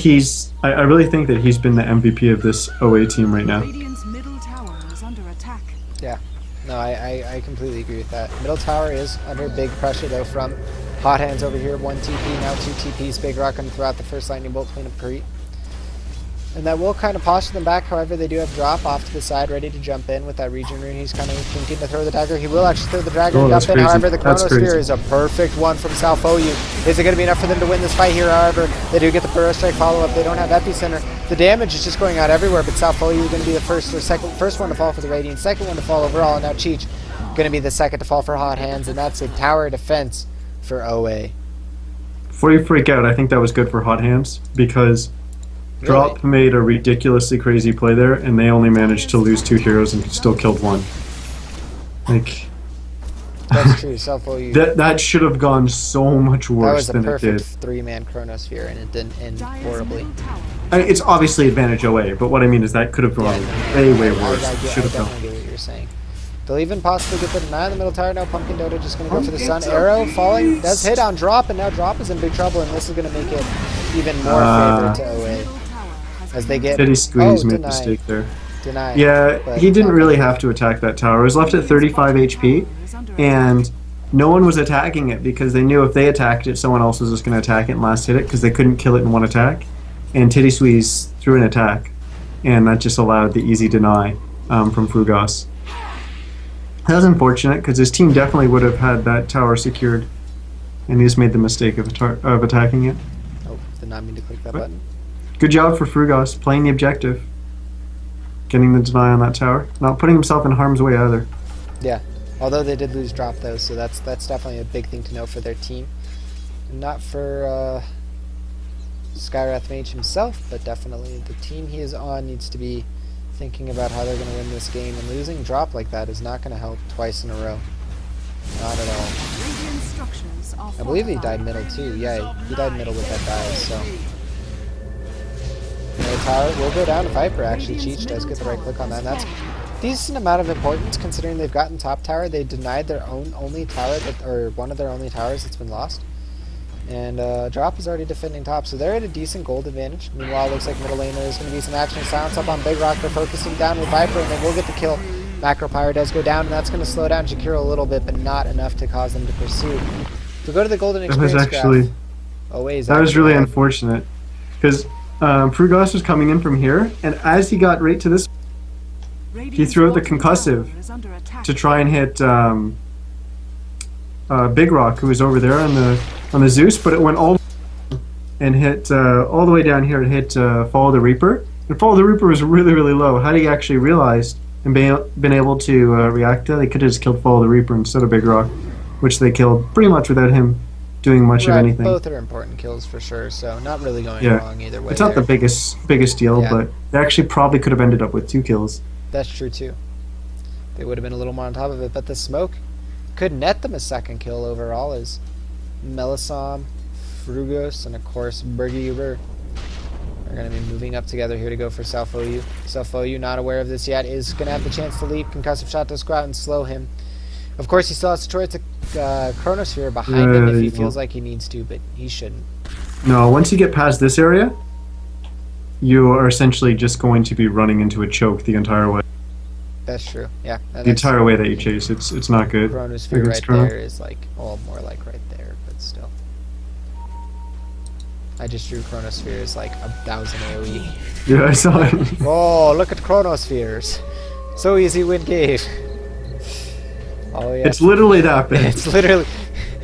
I really think that he's been the MVP of this OA team right now. Radiant's middle tower is under attack. Yeah. No, I completely agree with that. Middle tower is under big pressure, though, from Hot Hands over here. 1 TP, now 2 TPs. Big Rock going to throw out the first lightning bolt, clean up Crete. And that will kind of posture them back. However, they do have drop off to the side, ready to jump in with that region rune. He's kind of thinking to throw the dagger. He will actually throw the dagger and that's jump in. crazy. However, the That's Chronosphere crazy. is a perfect one from South OU. Is it going to be enough for them to win this fight here? However, they do get the Burrow Strike follow-up. They don't have Epicenter. The damage is just going out everywhere, but South OU is going to be the first one to fall for the Radiant, second one to fall overall, and now Cheech going to be the second to fall for Hot Hands, and that's a tower defense for OA. Before you freak out, I think that was good for Hot Hands because Drop made a ridiculously crazy play there, and they only managed to lose 2 heroes and still killed 1. Like That's true. South OU. that should have gone so much That worse was a than it perfect did. 3-man Chronosphere, and it didn't end Dire's horribly. middle tower. It's obviously advantage OA, but what I mean is that could have gone way worse. I Should have definitely gone. get what you're saying. They'll even possibly get the deny on the middle tower. Now Pumpkin Dota just going to go for the Sun Arrow. Falling. Does hit on Drop, and now Drop is in big trouble, and this is going to make it even more favorite to OA. Middle tower has As they been get... Teddy Squeeze oh, made a deny. mistake there. deny. Yeah, but he didn't not really gonna- have to attack that tower. It was left at 35 HP, and no one was attacking it because they knew if they attacked it, someone else was just going to attack it and last hit it because they couldn't kill it in one attack. And Titty Squeeze threw an attack, and that just allowed the easy deny from Fugas. That was unfortunate because his team definitely would have had that tower secured, and he just made the mistake of attacking it. Oh, did not mean to click that What? button. Good job for Fugas, playing the objective. Getting the deny on that tower. Not putting himself in harm's way either. Yeah. Although they did lose drop though, so that's definitely a big thing to know for their team. Not for Skywrath Mage himself, but definitely the team he is on needs to be thinking about how they're going to win this game, and losing drop like that is not going to help twice in a row. Not at all. Radiant structures are I believe he fortified. died middle too. Yeah, he died middle with that dive, so. The tower will go down to Viper actually. Cheech does get the right click on that, and that's decent amount of importance considering they've gotten top tower. They denied their only tower, or one of their only towers that's been lost. And Drop is already defending top, so they're at a decent gold advantage. Meanwhile, it looks like middle lane there's going to be some action. Silence up on Big Rock. They're focusing down with Viper, and they will get the kill. Macro Pyre does go down, and that's going to slow down Jakiro a little bit, but not enough to cause them to pursue. If we go to the golden That experience was actually graph, always that was actually really had- unfortunate because Fugas was coming in from here, and as he got right to this Radiant's threw out the bottom concussive tower is under attack. to try and hit Big Rock, who was over there on the Zeus, but it went all and hit all the way down here. It hit Follow the Reaper, and Follow the Reaper was really, really low. Had he actually realized and been able to react to that, they could have just killed Follow the Reaper instead of Big Rock, which they killed pretty much without him doing much of Right, anything. both are important kills for sure, so not really going Yeah. wrong either way. It's not there. the biggest deal, Yeah. but they actually probably could have ended up with 2 kills. That's true too. They would have been a little more on top of it, but the smoke could net them a second kill overall as Melisam, Frugos, and of course Bergie Uber are going to be moving up together here to go for Self OU. Self OU, not aware of this yet, is going to have the chance to leap. Concussive shot does go out and slow him. Of course, he still has to try to Chronosphere behind him if he you feels won't. like he needs to, but he shouldn't. No, once you get past this area, you are essentially just going to be running into a choke the entire way. That's true, yeah. And The that's- entire way that you chase, it's not good. Chronosphere against right Chrono. there is like, well, more like right there, but still. I just drew Chronosphere as like 1,000 AoE. Yeah, I saw it. Oh, look at Chronospheres. So easy win game. Oh yeah. It's literally that big. It's literally.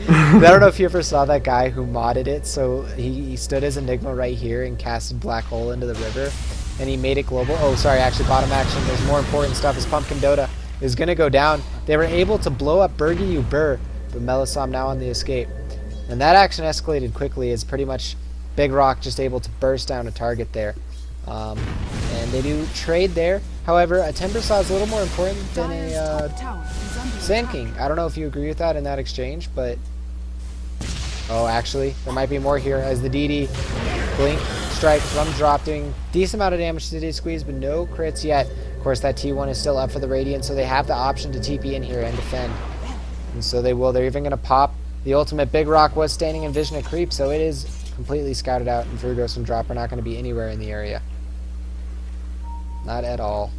I don't know if you ever saw that guy who modded it. So he stood as Enigma right here and casted Black Hole into the river, and he made it global. Oh, sorry, actually bottom action. There's more important stuff. As Pumpkin Dota is gonna go down. They were able to blow up Bergie Uber, but Melisam now on the escape, and that action escalated quickly. As pretty much Big Rock just able to burst down a target there. And they do trade there. However, a Timbersaw is a little more important than Dire's a top tower is under Sand attack. King. I don't know if you agree with that in that exchange, but... Oh, actually, there might be more here as the DD Blink Strike from Drop doing decent amount of damage to the Squeeze, but no crits yet. Of course, that T1 is still up for the Radiant, so they have the option to TP in here and defend. And so they will. They're even going to pop. The ultimate Big Rock was standing in vision of creep, so it is completely scouted out, and Frugos and Drop are not going to be anywhere in the area. Not at all.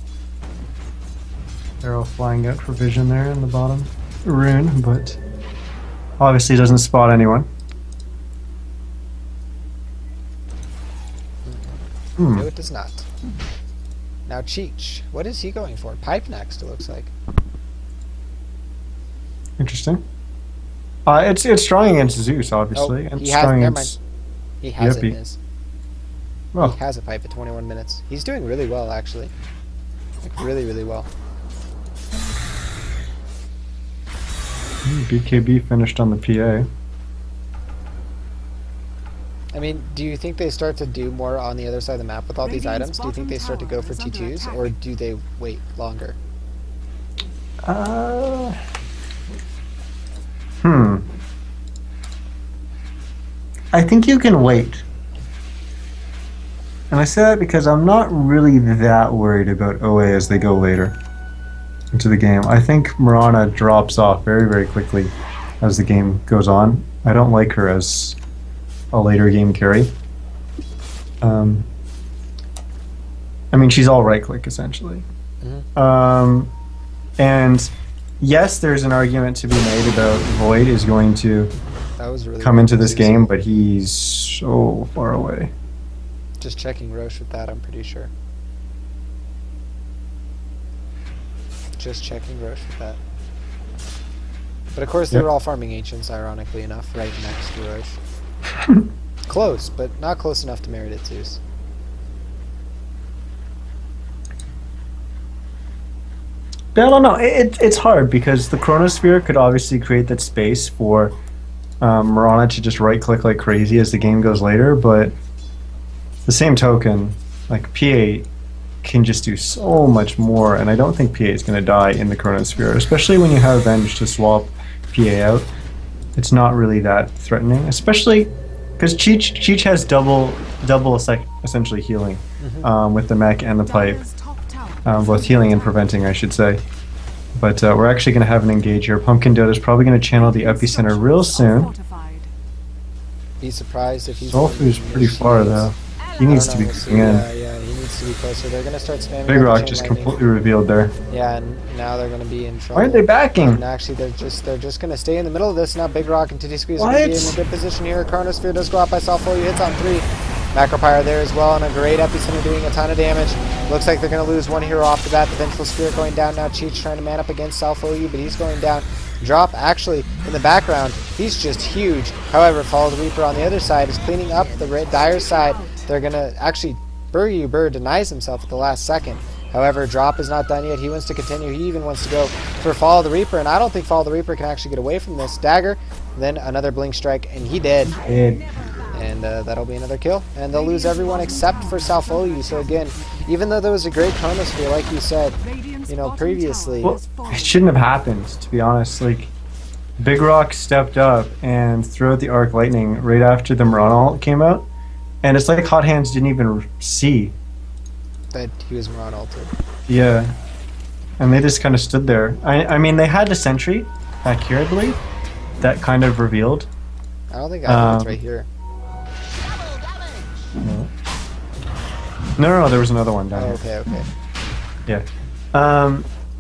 Arrow flying out for vision there in the bottom rune, but obviously doesn't spot anyone. No, it does not. Now Cheech. What is he going for? Pipe next, it looks like. Interesting. It's strong against Zeus, obviously, Oh, and he it's has- strong never against. He has it in Yippee. his. Well, He has a pipe at 21 minutes. He's doing really well, actually. Like, really, really well. BKB finished on the PA. I mean, do you think they start to do more on the other side of the map with all these Radiant's items? Do you think they start to go for bottom tower is T2s, under or attack. do they wait longer? I think you can wait. And I say that because I'm not really that worried about OA as they go later into the game. I think Mirana drops off very, very quickly as the game goes on. I don't like her as a later game carry. I mean, she's all right click essentially. And yes, there's an argument to be made about Void is going to That was really come weird into this to game, see. but he's so far away. Just checking Roche with that, I'm pretty sure. Just checking Roche with that. But of course, they Yep. were all farming Ancients, ironically enough, right next to Roche. Close, but not close enough to merit it, Zeus. Yeah, I don't know. It's hard because the Chronosphere could obviously create that space for Mirana to just right click like crazy as the game goes later, but the same token, like PA can just do so much more, and I don't think PA is going to die in the Chronosphere, especially when you have Venge to swap PA out. It's not really that threatening, especially because Cheech has double essentially healing with the mech and the pipe. Dire's top tower is Both healing and preventing, I should say. But we're actually going to have an engage here. Pumpkin Dota's probably going to channel the epicenter real soon. fortified. Be surprised if he's... Soulfu's pretty far though. He needs to be coming in. Yeah, he needs to be closer. They're going to start spamming. Big out the Rock chain just lightning. completely revealed there. Yeah, and now they're going to be in trouble. Why aren't they backing? And actually, they're just going to stay in the middle of this. Now Big Rock and Titty Squeeze are going to be in a What? good position here. Chronosphere does go out by Salfolio. Hits on 3. Macropyre there as well, and a great epicenter doing a ton of damage. Looks like they're going to lose one hero off the bat. The Vengeful Spirit going down now. Cheech trying to man up against Salfolio, but he's going down. Drop actually in the background. He's just huge. However, Follow the Reaper on the other side is cleaning up the Dire side. They're going to actually... Burr denies himself at the last second. However, Drop is not done yet. He wants to continue. He even wants to go for Follow the Reaper, and I don't think Follow the Reaper can actually get away from this. Dagger, then another Blink Strike, and he did. And that'll be another kill. And they'll lose everyone except for Salfolio. So again, even though there was a great Chronosphere, like you said, you know, previously... Well, it shouldn't have happened, to be honest. Like, Big Rock stepped up and threw out the Arc Lightning right after the Mirana ult came out. And it's like Hot Hands didn't even see. that he was Moron altered. Yeah. And they just kind of stood there. I mean, they had a sentry back here, I believe, that kind of revealed. I don't think I think it's right here. No, there was another one down Oh, here. okay. Yeah.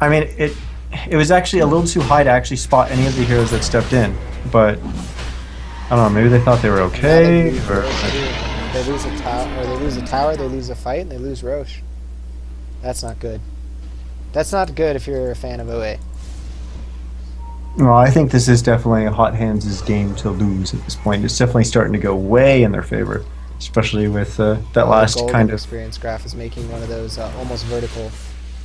I mean, it was actually a little too high to actually spot any of the heroes that stepped in, but I don't know. Maybe they thought they were okay, or They lose a tower, they lose a fight, and they lose Roche. That's not good. That's not good if you're a fan of OA. well, I think this is definitely Hot Hands' game to lose at this point. It's definitely starting to go way in their favor, especially with that last Golden kind of. experience graph is making one of those almost vertical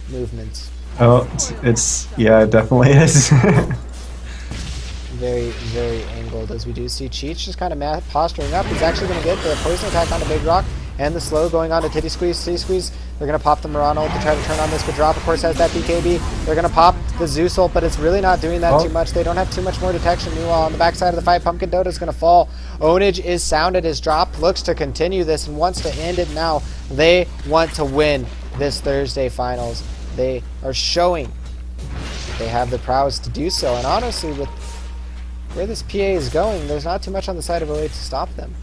movements. Oh, it's yeah, it definitely is. Very, very angled, as we do see Cheech just kind of posturing up. He's actually going to get the poison attack onto Big Rock and the slow going on to Titty Squeeze. Titty Squeeze, they're going to pop the Murano ult to try to turn on this, but Drop, of course, has that BKB. They're going to pop the Zeus ult, but it's really not doing that Oh. too much. They don't have too much more detection. Meanwhile, on the backside of the fight, Pumpkin Dota is going to fall. Ownage is sounded as Drop looks to continue this and wants to end it now. They want to win this Thursday finals. They are showing that they have the prowess to do so, and honestly, with where this PA is going, there's not too much on the side of OA to stop them.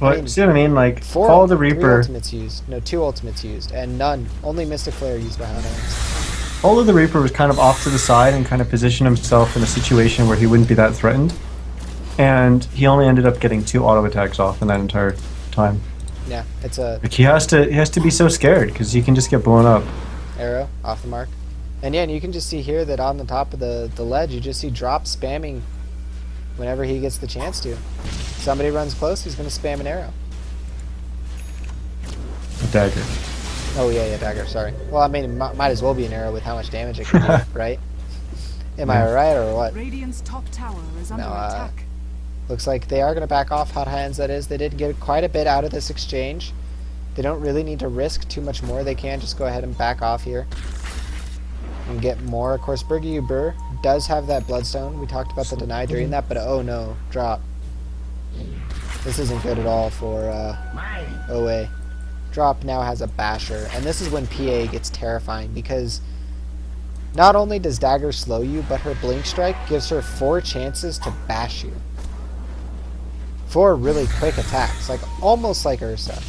But see what I mean? Like, Four, follow the three Reaper. ultimates used. No, 2 ultimates used, and none. Only Mystic Flare used by Hot Hands. Follow the Reaper was kind of off to the side and kind of positioned himself in a situation where he wouldn't be that threatened. And he only ended up getting 2 auto attacks off in that entire time. Yeah, it's a Like, he has to be so scared because he can just get blown up. arrow off the mark. And yeah, and you can just see here that on the top of the ledge, you just see Drop spamming whenever he gets the chance to. Somebody runs close, he's going to spam an arrow. A dagger. Oh yeah, Dagger, sorry. Well, I mean, it might as well be an arrow with how much damage it can do, right? Am I right, or what? Radiant's top tower is under No, attack. Looks like they are going to back off Hot Hands, that is. They did get quite a bit out of this exchange. They don't really need to risk too much more. They can just go ahead and back off here and get more. Of course, Burger Burr does have that Bloodstone. We talked about the deny during that, but oh no, Drop. This isn't good at all for OA. Drop now has a Basher, and this is when PA gets terrifying because not only does Dagger slow you, but her Blink Strike gives her 4 chances to bash you. 4 really quick attacks, like almost like Ursa.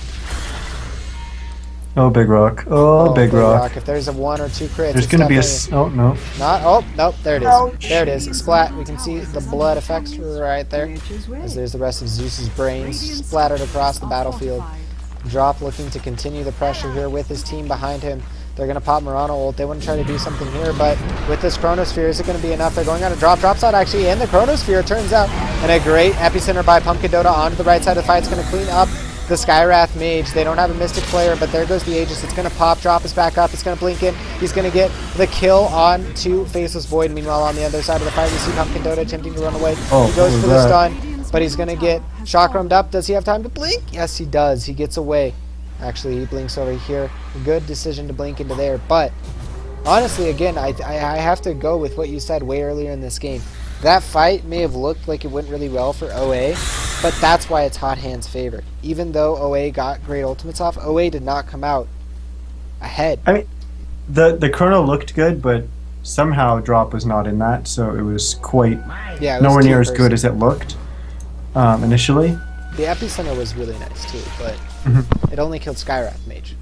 Oh, big rock. Oh, big rock. If there's a 1 or 2 crits, There's it's gonna be a. definitely Oh no. not. Oh, nope. There it is. Ouch. There it is. Splat. We can see the blood effects right there. As there's the rest of Zeus's brains splattered across the battlefield. Drop looking to continue the pressure here with his team behind him. They're going to pop Murano ult. They want to try to do something here, but with this Chronosphere, is it going to be enough? They're going on a drop side actually, and the Chronosphere turns out. And a great epicenter by Pumpkin Dota onto the right side of the fight. It's going to clean up the Skywrath Mage. They don't have a Mystic Flare, but there goes the Aegis. It's going to pop. Drop is back up. It's going to blink in. He's going to get the kill on to Faceless Void. Meanwhile, on the other side of the fight, we see Pumpkin Dota attempting to run away. Oh, he goes what for was the that? stun, but he's going to get chakrammed up. Does he have time to blink? Yes, he does. He gets away. Actually, he blinks over here. Good decision to blink into there. But honestly, again, I have to go with what you said way earlier in this game. That fight may have looked like it went really well for OA, but that's why it's Hot Hands' favorite. Even though OA got great ultimates off, OA did not come out ahead. I mean, the Chrono looked good, but somehow Drop was not in that, so it was quite Yeah, it was nowhere near as two-person. good as it looked initially. The epicenter was really nice too, but it only killed Skywrath Mage.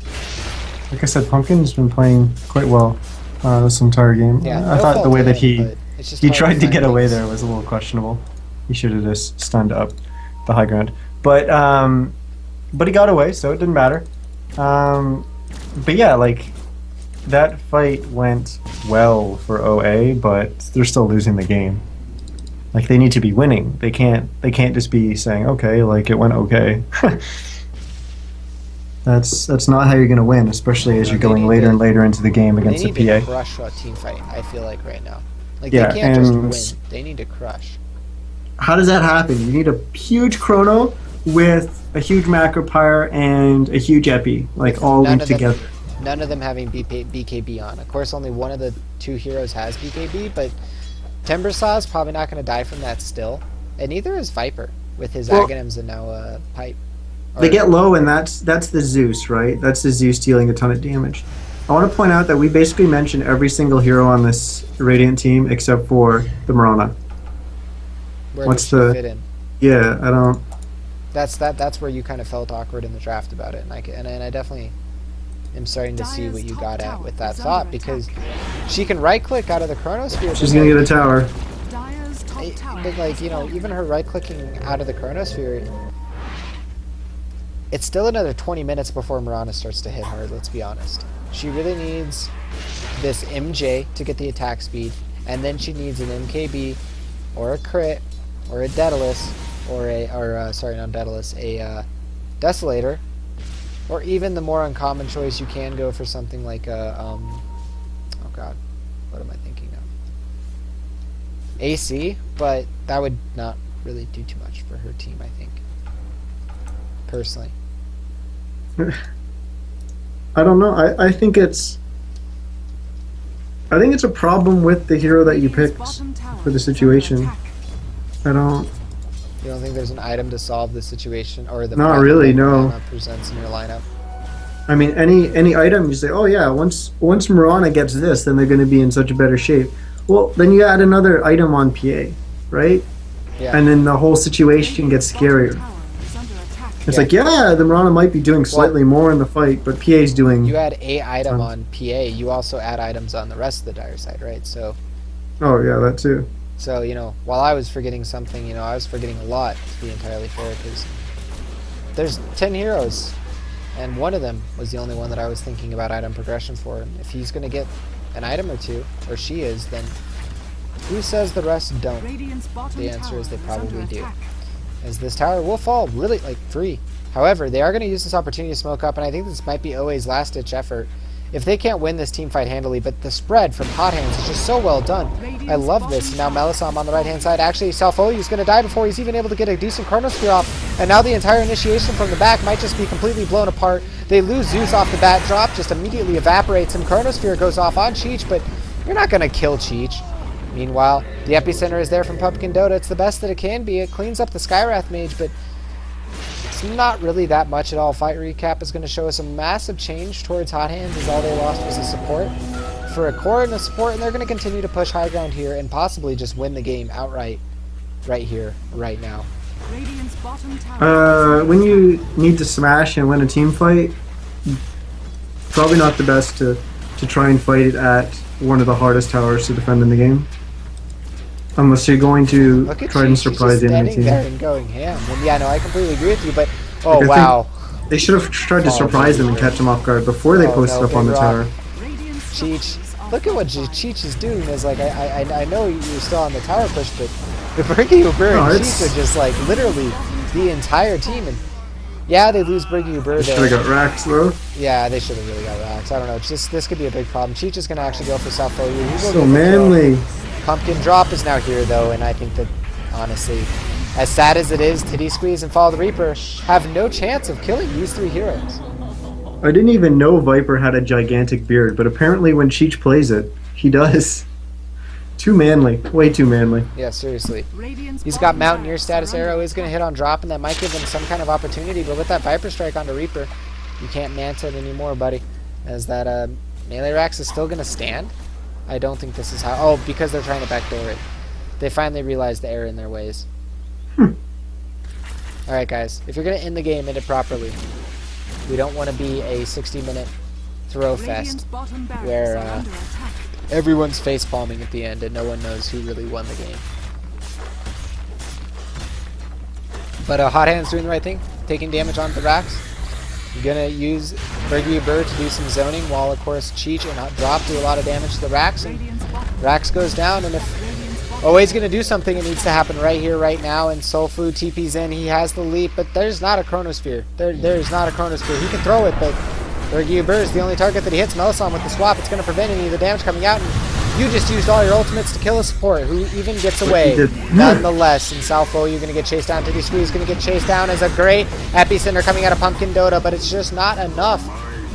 Like I said, Pumpkin's been playing quite well this entire game. Yeah, I no thought fault the way to that him, but it's just he hard tried to find get away things. there was a little questionable. He should have just stunned up the high ground, but he got away, so it didn't matter. But yeah, like that fight went well for OA, but they're still losing the game. Like they need to be winning. They can't just be saying okay, like it went okay. That's not how you're going to win, especially as you're going later and later into the game against They a need to PA. crush a team fight, I feel like, right now. Like, Yeah, they can't just and- win. They need to crush. How does that happen? You need a huge Chrono with a huge Macro Pyre and a huge Epi, like all None linked of them- together. None of them having BKB on. Of course, only one of the 2 heroes has BKB, but Timbersaw is probably not going to die from that still. And neither is Viper, with his Well- Aghanims and now Pipe. They get low, and that's the Zeus, right? That's the Zeus dealing a ton of damage. I want to point out that we basically mentioned every single hero on this Radiant team except for the Mirana. Where what's does she the- fit in? Yeah, I don't. That's where you kind of felt awkward in the draft about it, and I definitely am starting to see what you got at with that thought, because she can right click out of the Chronosphere. She's gonna get a tower. Dire's top tower But like, you know, even her right clicking out of the Chronosphere, it's still another 20 minutes before Mirana starts to hit hard, let's be honest. She really needs this MJ to get the attack speed, and then she needs an MKB, or a crit, or a Daedalus, sorry, not Daedalus, a Desolator, or even the more uncommon choice, you can go for something like a, oh god, what am I thinking of? AC, but that would not really do too much for her team, I think. Personally. I don't know. I think it's a problem with the hero that you picked for the situation. I don't. You don't think there's an item to solve the situation, or the Not problem really, that no. Mirana presents in your lineup? I mean, any item you say, oh yeah, once Mirana gets this, then they're going to be in such a better shape. Well, then you add another item on PA, right? Yeah. And then the whole situation gets scarier. It's like, yeah, the Mirana might be doing slightly more in the fight, but PA's doing. You add a item on PA, you also add items on the rest of the dire side, right? So, Oh yeah, that too. you know, while I was forgetting something, you know, I was forgetting a lot, to be entirely fair, because there's 10 heroes, and one of them was the only one that I was thinking about item progression for. And if he's going to get an item or two, or she is, then who says the rest don't? The answer is they probably do. As this tower will fall really like free. However, they are going to use this opportunity to smoke up, and I think this might be OA's last-ditch effort. If they can't win this team fight handily, but the spread from Hot Hands is just so well done. I love this. Now Melisam on the right-hand side. Actually, Salfoyu's going to die before he's even able to get a decent Chronosphere off. And now the entire initiation from the back might just be completely blown apart. They lose Zeus off the bat. Drop just immediately evaporates, and Chronosphere goes off on Cheech, but you're not going to kill Cheech. Meanwhile, the epicenter is there from Pumpkin Dota. It's the best that it can be. It cleans up the Skywrath Mage, but it's not really that much at all. Fight recap is going to show us a massive change towards Hot Hands, as all they lost was a support for a core and a support, and they're going to continue to push high ground here and possibly just win the game outright right here, right now. When you need to smash and win a team fight, probably not the best to try and fight it at one of the hardest towers to defend in the game. Unless you're going to Look at try and Cheech, he's surprise just the enemy standing team. there and going ham. And yeah, no, I completely agree with you, but oh Like, I think wow. They should have tried to Oh, surprise them and baby. catch them off guard before they Oh, posted no, up on big the rock. tower. Cheech. Look at what Cheech is doing. Is like I know you're still on the tower push, but the Briggy Uber No, and it's- Cheech are just like literally the entire team. And yeah, they lose Briggy Uber Should have there. got racked though. Yeah, they should have really got racks. I don't know. It's just this could be a big problem. Cheech is gonna actually go for South OU. He will So get the kill. manly. Pumpkin Drop is now here though, and I think that honestly, as sad as it is, Titty Squeeze and Follow the Reaper have no chance of killing these three heroes. I didn't even know Viper had a gigantic beard, but apparently when Cheech plays it, he does. Too manly. Way too manly. Yeah, seriously. Radiant's He's got bottom Mountaineer barracks status are arrow, under is going to hit on drop, and that might give him some kind of opportunity, but with that Viper Strike onto Reaper, you can't Manta it anymore, buddy. As that melee Rax is still going to stand. I don't think this is how... Oh, because they're trying to backdoor it. They finally realized the error in their ways. Alright, guys. If you're going to end the game, end it properly. We don't want to be a 60-minute throw Radiant's fest bottom barracks where are under attack. everyone's face palming at the end and no one knows who really won the game. But Hot Hand's doing the right thing, taking damage on the Rax. I'm gonna use Bergy Burr to do some zoning while of course Cheech and Drop do a lot of damage to the Rax, and Radiant's bottom Rax goes down, and if Radiant's bottom Always gonna do something, it needs to happen right here, right now, and Soul Food TP's in, he has the leap, but there's not a Chronosphere. There's not a Chronosphere. He can throw it, but Bergy Burr is the only target that he hits. Melisson with the swap, it's gonna prevent any of the damage coming out, and you just used all your ultimates to kill a support who even gets away. he did. Nonetheless, and Salfo, you're going to get chased down. Titty Squeeze going to get chased down as a great epicenter coming out of Pumpkin Dota, but it's just not enough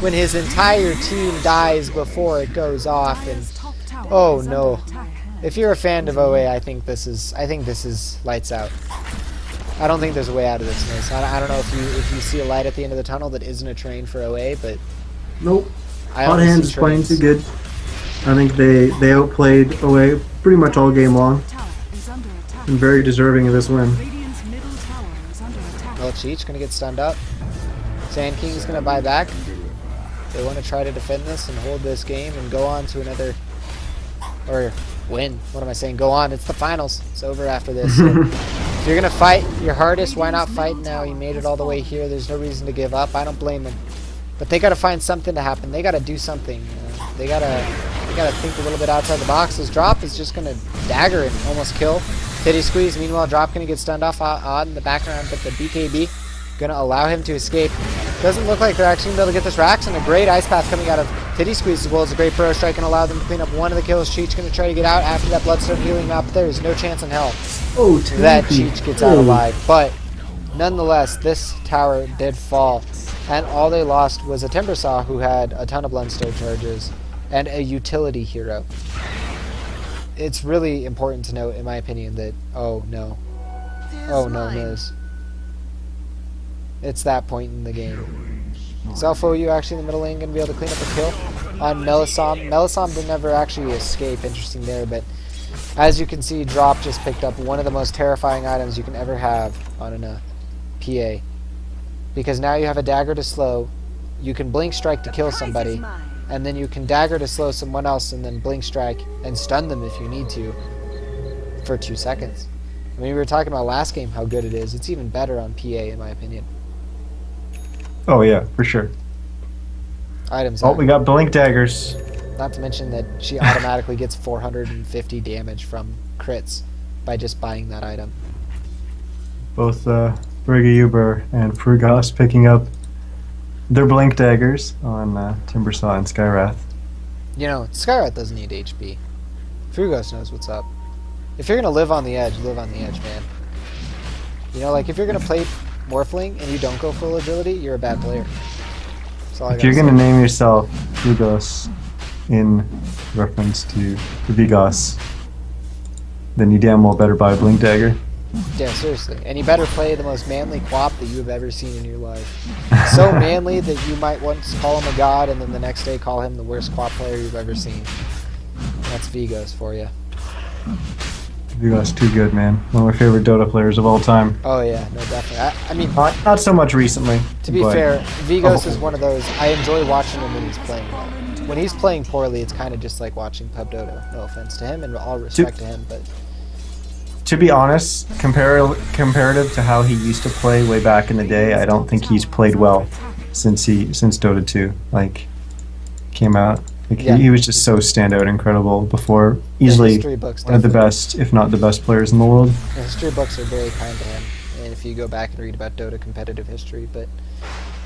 when his entire team dies before it goes off. And top tower oh is no, under attack. if you're a fan of OA, I think this is lights out. I don't think there's a way out of this, Mace. I don't know if you see a light at the end of the tunnel that isn't a train for OA, but Nope. I Hot only Hands see is playing trains. too good. I think they outplayed away pretty much all game long Tower is under attack. and very deserving of this win. Radiant's middle tower is under attack. Well, Cheech gonna get stunned up. Sand King's gonna buy back. They want to try to defend this and hold this game and go on to another, or win. What am I saying? Go on. It's the finals. It's over after this. So if you're gonna fight your hardest, why not fight now? You made it all the way here. There's no reason to give up. I don't blame them. But they gotta find something to happen. They gotta do something. They gotta think a little bit outside the box. This Drop is just gonna dagger and almost kill. Titty Squeeze. Meanwhile, Drop gonna get stunned off odd in the background, but the BKB gonna allow him to escape. Doesn't look like they're actually gonna be able to get this Rax, and a great ice path coming out of Titty Squeeze as well as a great burrow strike and allow them to clean up one of the kills. Cheech gonna try to get out after that Bloodstone healing up. There is no chance in hell Oh, that Tappy. Cheech gets out alive. But nonetheless, this tower did fall, and all they lost was a Timber Saw who had a ton of Bloodstone charges and a utility hero. It's really important to note, in my opinion, that oh no, Miz. It's that point in the game. Zelfo, you actually in the middle lane going to be able to clean up a kill on Melisson. Melisson did never actually escape, interesting there, but as you can see, Drop just picked up one of the most terrifying items you can ever have on a PA. Because now you have a dagger to slow, you can blink strike to kill somebody, and then you can dagger to slow someone else and then blink strike and stun them if you need to for 2 seconds. I mean, we were talking about last game how good it is. It's even better on PA in my opinion. Oh yeah, for sure. Items Oh, are. we got blink daggers. Not to mention that she automatically gets 450 damage from crits by just buying that item. Both Briggy Uber and Frugas picking up their blink daggers on Timbersaw and Skyrath. You know, Skyrath doesn't need HP. Frugos knows what's up. If you're going to live on the edge, live on the edge, man. You know, like if you're going to play Morphling and you don't go full agility, you're a bad player. That's all I If you're gotta gonna say. name yourself Frugos in reference to the Vigos, then you damn well better buy a blink dagger. Yeah, seriously. And you better play the most manly quap that you've ever seen in your life. So manly that you might once call him a god and then the next day call him the worst quap player you've ever seen. That's Vigos for you. Vigo's too good, man. One of my favorite Dota players of all time. Oh yeah, no, definitely. I mean, Not so much recently. to be but- fair, Vigos is one of those. I enjoy watching him when he's playing well. When he's playing poorly, it's kind of just like watching Pub Dodo. No offense to him, and all respect to him, but To be honest, comparative to how he used to play way back in the day, I don't think he's played well since Dota 2 like came out. Like Yeah. he was just so standout, incredible before. the Easily history books one of the definitely- best, if not the best players in the world. The history books are very kind to him, and if you go back and read about Dota competitive history, but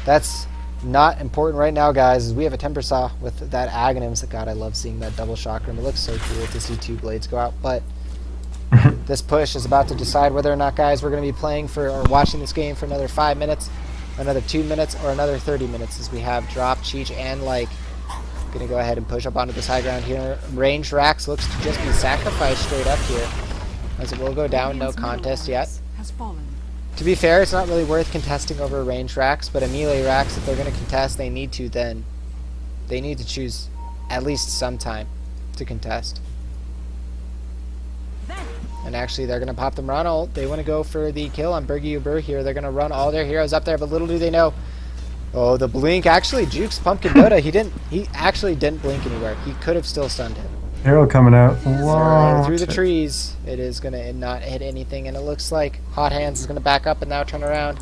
that's not important right now, guys. We have a Temper Saw with that Aghanims. God, I love seeing that double chakram. It looks so cool to see two blades go out, but this push is about to decide whether or not, guys, we're going to be playing for or watching this game for another 5 minutes, another 2 minutes, or another 30 minutes, as we have Drop, Cheech, and Like going to go ahead and push up onto this high ground here. Range Rax looks to just be sacrificed straight up here, as it will go down. No contest yet. Has fallen. To be fair, it's not really worth contesting over a range Rax, but a melee Rax, if they're going to contest, they need to then. They need to choose at least some time to contest. And actually, they're going to pop the Mirana ult. They want to go for the kill on Bergie Uber here. They're going to run all their heroes up there, but little do they know. Oh, the blink actually jukes Pumpkin Dota. He actually didn't blink anywhere. He could have still stunned him. Hero coming out. Right Wow. through the trees. It is going to not hit anything, and it looks like Hot Hands is going to back up and now turn around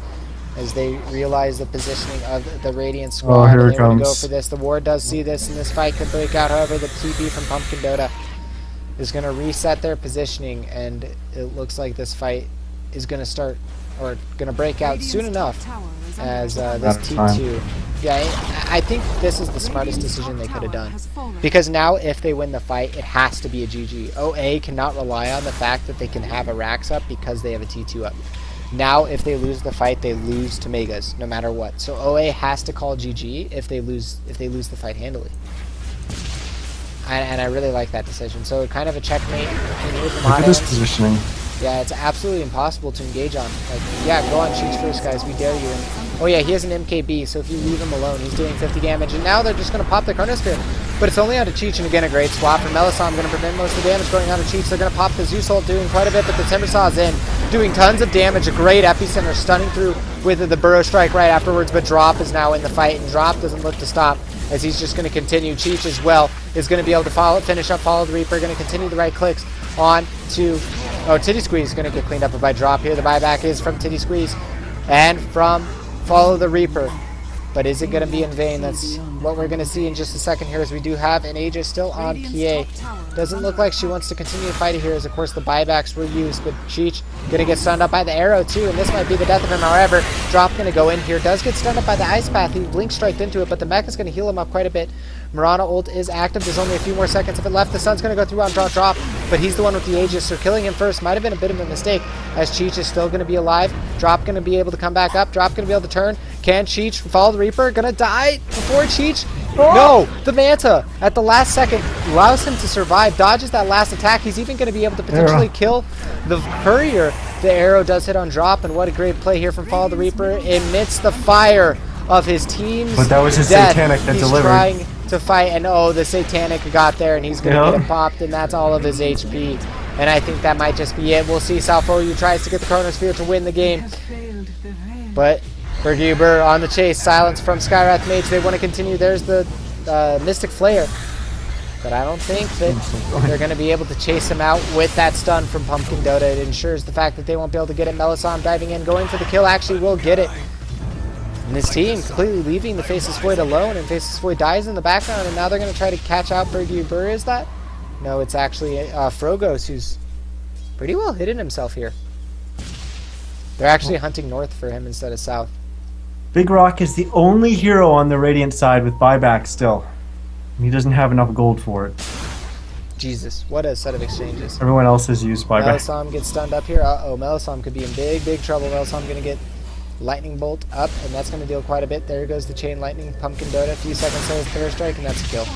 as they realize the positioning of the Radiant squad. here and it they want to go comes. for this. The Ward does see this, and this fight could break out. However, the TP from Pumpkin Dota is going to reset their positioning, and it looks like this fight is going to start or going to break out soon enough as this T2. Yeah, I think this is the smartest decision they could have done. Because now if they win the fight, it has to be a GG. OA cannot rely on the fact that they can have a Rax up because they have a T2 up. Now if they lose the fight, they lose to Megas no matter what. So OA has to call GG if they lose the fight handily. And I really like that decision. So kind of a checkmate in here from Look Hot at this Hands. positioning. Yeah, it's absolutely impossible to engage on. Like, yeah, go on Cheech first, guys. We dare you. And, oh yeah, he has an MKB, so if you leave him alone, he's doing 50 damage. And now they're just going to pop the Chronosphere. But it's only onto Cheech, and again, a great swap from Melisandre. Going to prevent most of the damage going onto Cheech. They're going to pop the Zeus ult, doing quite a bit, but the Timber Saw's in, doing tons of damage. A great epicenter, stunning through with the Burrow Strike right afterwards, but Drop is now in the fight, and Drop doesn't look to stop as he's just going to continue. Cheech as well is going to be able to follow the Reaper, going to continue the right clicks on to... Oh, Titty Squeeze is going to get cleaned up by Drop here. The buyback is from Titty Squeeze and from Follow the Reaper. But is it going to be in vain? That's what we're going to see in just a second here, as we do have an Aegis still on PA. Doesn't look like she wants to continue to fight it here, as of course the buybacks were used, but Cheech going to get stunned up by the arrow too, and this might be the death of him. However, Drop going to go in here, does get stunned up by the Ice Path. He blink striked into it, but the mech is going to heal him up quite a bit. Mirana ult is active. There's only a few more seconds of it left. The sun's going to go through on Drop, but he's the one with the Aegis, so killing him first might have been a bit of a mistake, as Cheech is still going to be alive. Drop going to be able to come back up. Drop going to be able to turn. Can Cheech follow the Reaper? Going to die before Cheech? No! The Manta, at the last second, allows him to survive, dodges that last attack. He's even going to be able to potentially kill the Courier. The arrow does hit on Drop, and what a great play here from Follow the Reaper amidst the fire of his team's But that was his death. Satanic that He's delivered. trying to fight, and oh, the Satanic got there, and he's going to get it popped, and that's all of his HP. And I think that might just be it. We'll see. Salfoyu tries to get the Chronosphere to win the game, but Berguber on the chase. Silence from Skywrath Mage. They want to continue. There's the Mystic Flare, but I don't think that they're going to be able to chase him out with that stun from Pumpkin Dota. It ensures the fact that they won't be able to get it. Melisandre diving in, going for the kill, actually will get it. And his team completely leaving the Faceless Void alone, and Faceless Void dies in the background, and now they're going to try to catch out Berguber. Is that? No, it's actually Frogos, who's pretty well hidden himself here. They're actually hunting north for him instead of south. Big Rock is the only hero on the Radiant side with buyback still. He doesn't have enough gold for it. Jesus, what a set of exchanges. Everyone else has used buyback. Melisandre gets stunned up here. Uh-oh, Melisandre could be in big trouble. Melisandre going to get Lightning Bolt up, and that's going to deal quite a bit. There goes the Chain Lightning. Pumpkin Dota, a few seconds till his third strike, and that's a kill.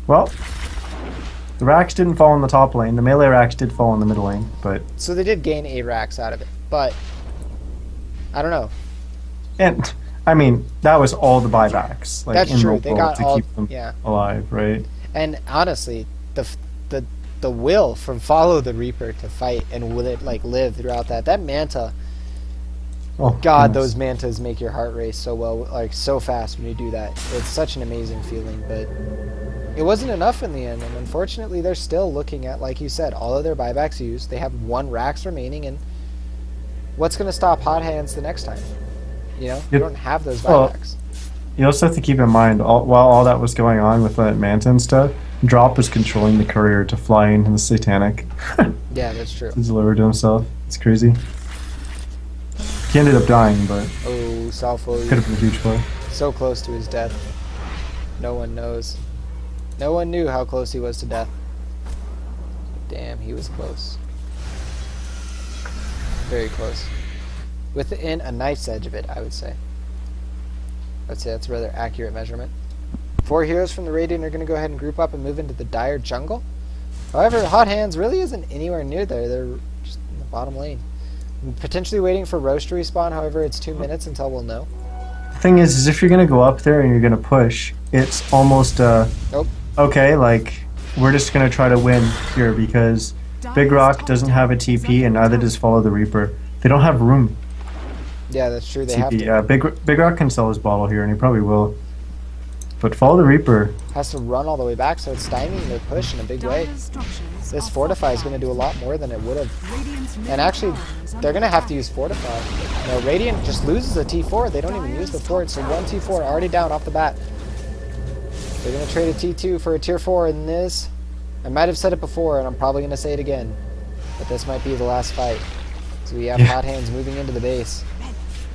Well, the Rax didn't fall in the top lane. The melee Rax did fall in the middle lane, but... So they did gain a Rax out of it, but I don't know. And, I mean, that was all the buybacks. Like, That's in true. roll They got to all... keep them Yeah. alive, right? And honestly, the the will from Follow the Reaper to fight and will it like live throughout that manta. Oh, God, goodness. those mantas make your heart race so well, like so fast when you do that. It's such an amazing feeling, but it wasn't enough in the end, and unfortunately they're still looking at, like you said, all of their buybacks used. They have 1 Rax remaining, and what's going to stop Hot Hands the next time? You know, you don't have those Well, buybacks. You also have to keep in mind, while all that was going on with the Manta and stuff, Drop was controlling the courier to fly into the Satanic. Yeah, that's true. To deliver to himself. It's crazy. He ended up dying, but Oh, Salfo, could have been a huge play. so close to his death. No one knows. No one knew how close he was to death. Damn, he was close. Very close. Within a knife's edge of it, I would say. I'd say that's a rather accurate measurement. 4 heroes from the Radiant are going to go ahead and group up and move into the Dire jungle. However, Hot Hands really isn't anywhere near there. They're just in the bottom lane. I'm potentially waiting for Roche to respawn. However, it's 2 minutes until we'll know. The thing is if you're going to go up there and you're going to push, it's almost, Nope. okay, like, we're just going to try to win here because Big Rock doesn't have a TP and neither does Follow the Reaper. They don't have room. Yeah, that's true. They have TP. to. Yeah, Big Rock can sell his bottle here and he probably will. But Follow the Reaper, Has to run all the way back, so it's stymieing their push in a big way. Dire's structures This are Fortify is fortified. going to do a lot more than it would have. Radiant's middle And actually, tower is they're under going to have to attack. use Fortify. You know, Radiant just loses a T4. They don't even use the fort, so 1 T4 already down off the bat. They're going to trade a T2 for a Tier 4 in this. I might have said it before, and I'm probably going to say it again. But this might be the last fight. So we have Yeah. Hot Hands moving into the base.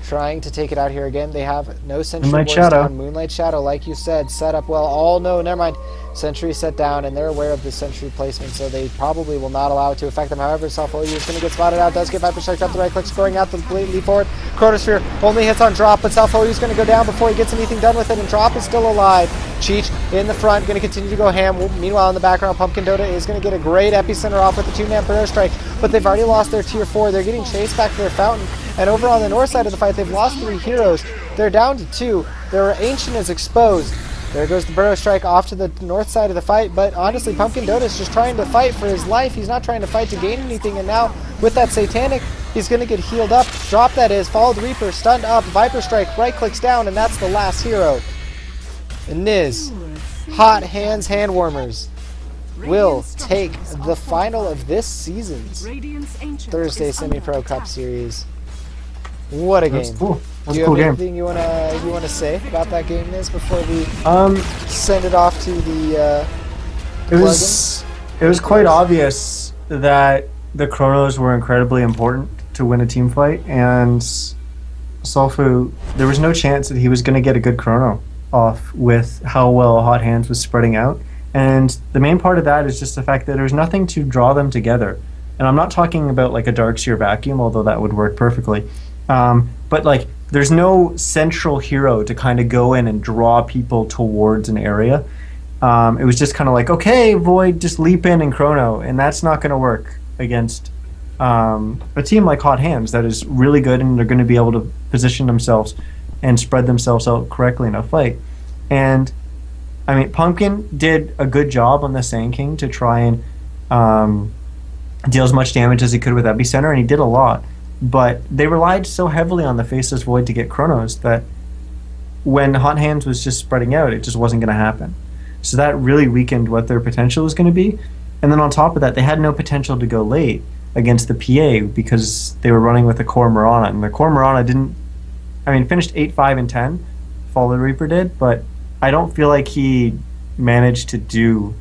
Trying to take it out here again. They have no Sentry Moonlight Wars Shadow. down. Moonlight Shadow, like you said, set up well. Oh, no, never mind. Sentry set down, and they're aware of the Sentry placement, so they probably will not allow it to affect them. However, Salfolio is going to get spotted out. Does get Viper Strike up the right click, scoring out the lead forward. Chronosphere only hits on Drop, but Salfolio is going to go down before he gets anything done with it, and Drop is still alive. Cheech in the front, going to continue to go ham. Meanwhile, in the background, Pumpkin Dota is going to get a great epicenter off with the 2-man Burrow Strike, but they've already lost their Tier 4. They're getting chased back to their Fountain, and over on the north side of the fight, they've lost 3 heroes. They're down to 2. Their Ancient is exposed. There goes the Burrow Strike off to the north side of the fight, but honestly, Pumpkin Dota is just trying to fight for his life. He's not trying to fight to gain anything, and now, with that Satanic, he's going to get healed up. Drop, that is. Follow the Reaper, stunned up. Viper Strike, right clicks down, and that's the last hero. And Niz, Hot Hands Hand Warmers, will take the final of this season's Radiant's ancient Thursday is under Semi-Pro Cup attack. Series. What a that's game. cool. That's Do a you cool have game. anything you wanna say about that game, Niz, before we send it off to the It was quite obvious that the chronos were incredibly important to win a team fight, and Sulfu, there was no chance that he was going to get a good chrono off with how well Hot Hands was spreading out. And the main part of that is just the fact that there's nothing to draw them together. And I'm not talking about like a Darkseer vacuum, although that would work perfectly. But like, there's no central hero to kind of go in and draw people towards an area. It was just kind of like, okay, Void, just leap in and chrono, and that's not going to work against a team like Hot Hands that is really good, and they're going to be able to position themselves and spread themselves out correctly in a fight. And I mean, Pumpkin did a good job on the Sand King to try and deal as much damage as he could with Epicenter, and he did a lot. But they relied so heavily on the Faceless Void to get chronos that when Hot Hands was just spreading out, it just wasn't going to happen. So that really weakened what their potential was going to be. And then on top of that, they had no potential to go late against the PA because they were running with the Core Mirana. And the Core Mirana finished 8-5 and 10, Follow the Reaper did, but I don't feel like he managed to do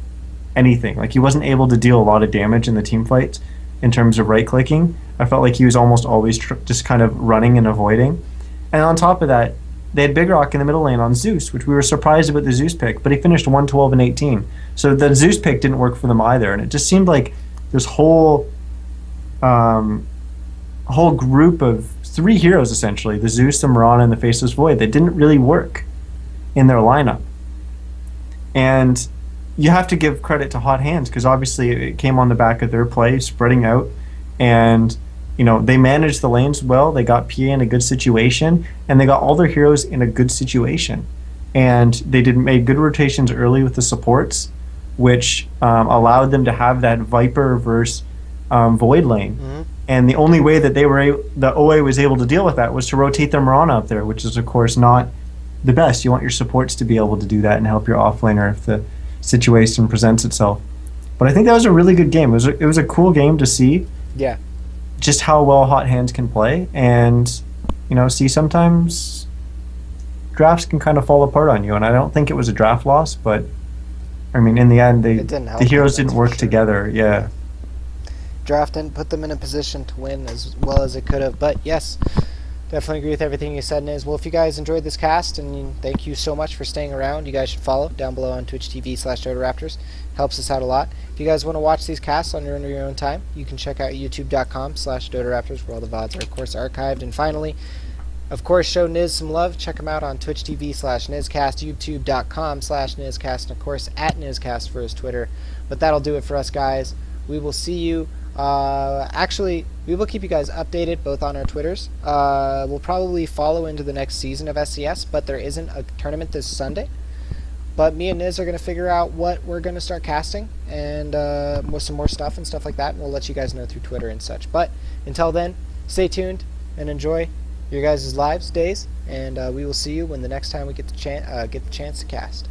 anything. Like, he wasn't able to deal a lot of damage in the team fights in terms of right-clicking. I felt like he was almost always just kind of running and avoiding. And on top of that, they had Big Rock in the middle lane on Zeus, which we were surprised about the Zeus pick, but he finished 1-12 and 18. So the Zeus pick didn't work for them either, and it just seemed like this whole group of 3 heroes, essentially, the Zeus, the Mirana, and the Faceless Void, that didn't really work in their lineup. And you have to give credit to Hot Hands, because obviously it came on the back of their play, spreading out, and they managed the lanes well. They got PA in a good situation, and they got all their heroes in a good situation. And they made good rotations early with the supports. which allowed them to have that Viper versus Void lane. Mm-hmm. And the only way that the OA was able to deal with that was to rotate their Mirana up there, which is of course not the best. You want your supports to be able to do that and help your offlaner if the situation presents itself. But I think that was a really good game. It was a cool game to see. Yeah. Just how well Hot Hands can play, and see sometimes drafts can kind of fall apart on you. And I don't think it was a draft loss, but I mean, in the end, the heroes didn't work together. Yeah. Draft didn't put them in a position to win as well as it could have. But yes, definitely agree with everything you said, Niz. Well, if you guys enjoyed this cast, and thank you so much for staying around, you guys should follow down below on Twitch TV/DotaRaptors. Helps us out a lot. If you guys want to watch these casts on your own time, you can check out youtube.com/DotaRaptors, where all the VODs are, of course, archived. And finally, of course, show Niz some love. Check him out on Twitch TV/Nizcast, youtube.com/Nizcast, and of course, at Nizcast for his Twitter. But that'll do it for us, guys. We will see you. Actually, we will keep you guys updated both on our Twitters. We'll probably follow into the next season of SCS, but there isn't a tournament this Sunday. But me and Niz are going to figure out what we're going to start casting and with some more stuff and stuff like that, and we'll let you guys know through Twitter and such. But until then, stay tuned and enjoy your guys' lives, days, and we will see you when the next time we get the chance to cast.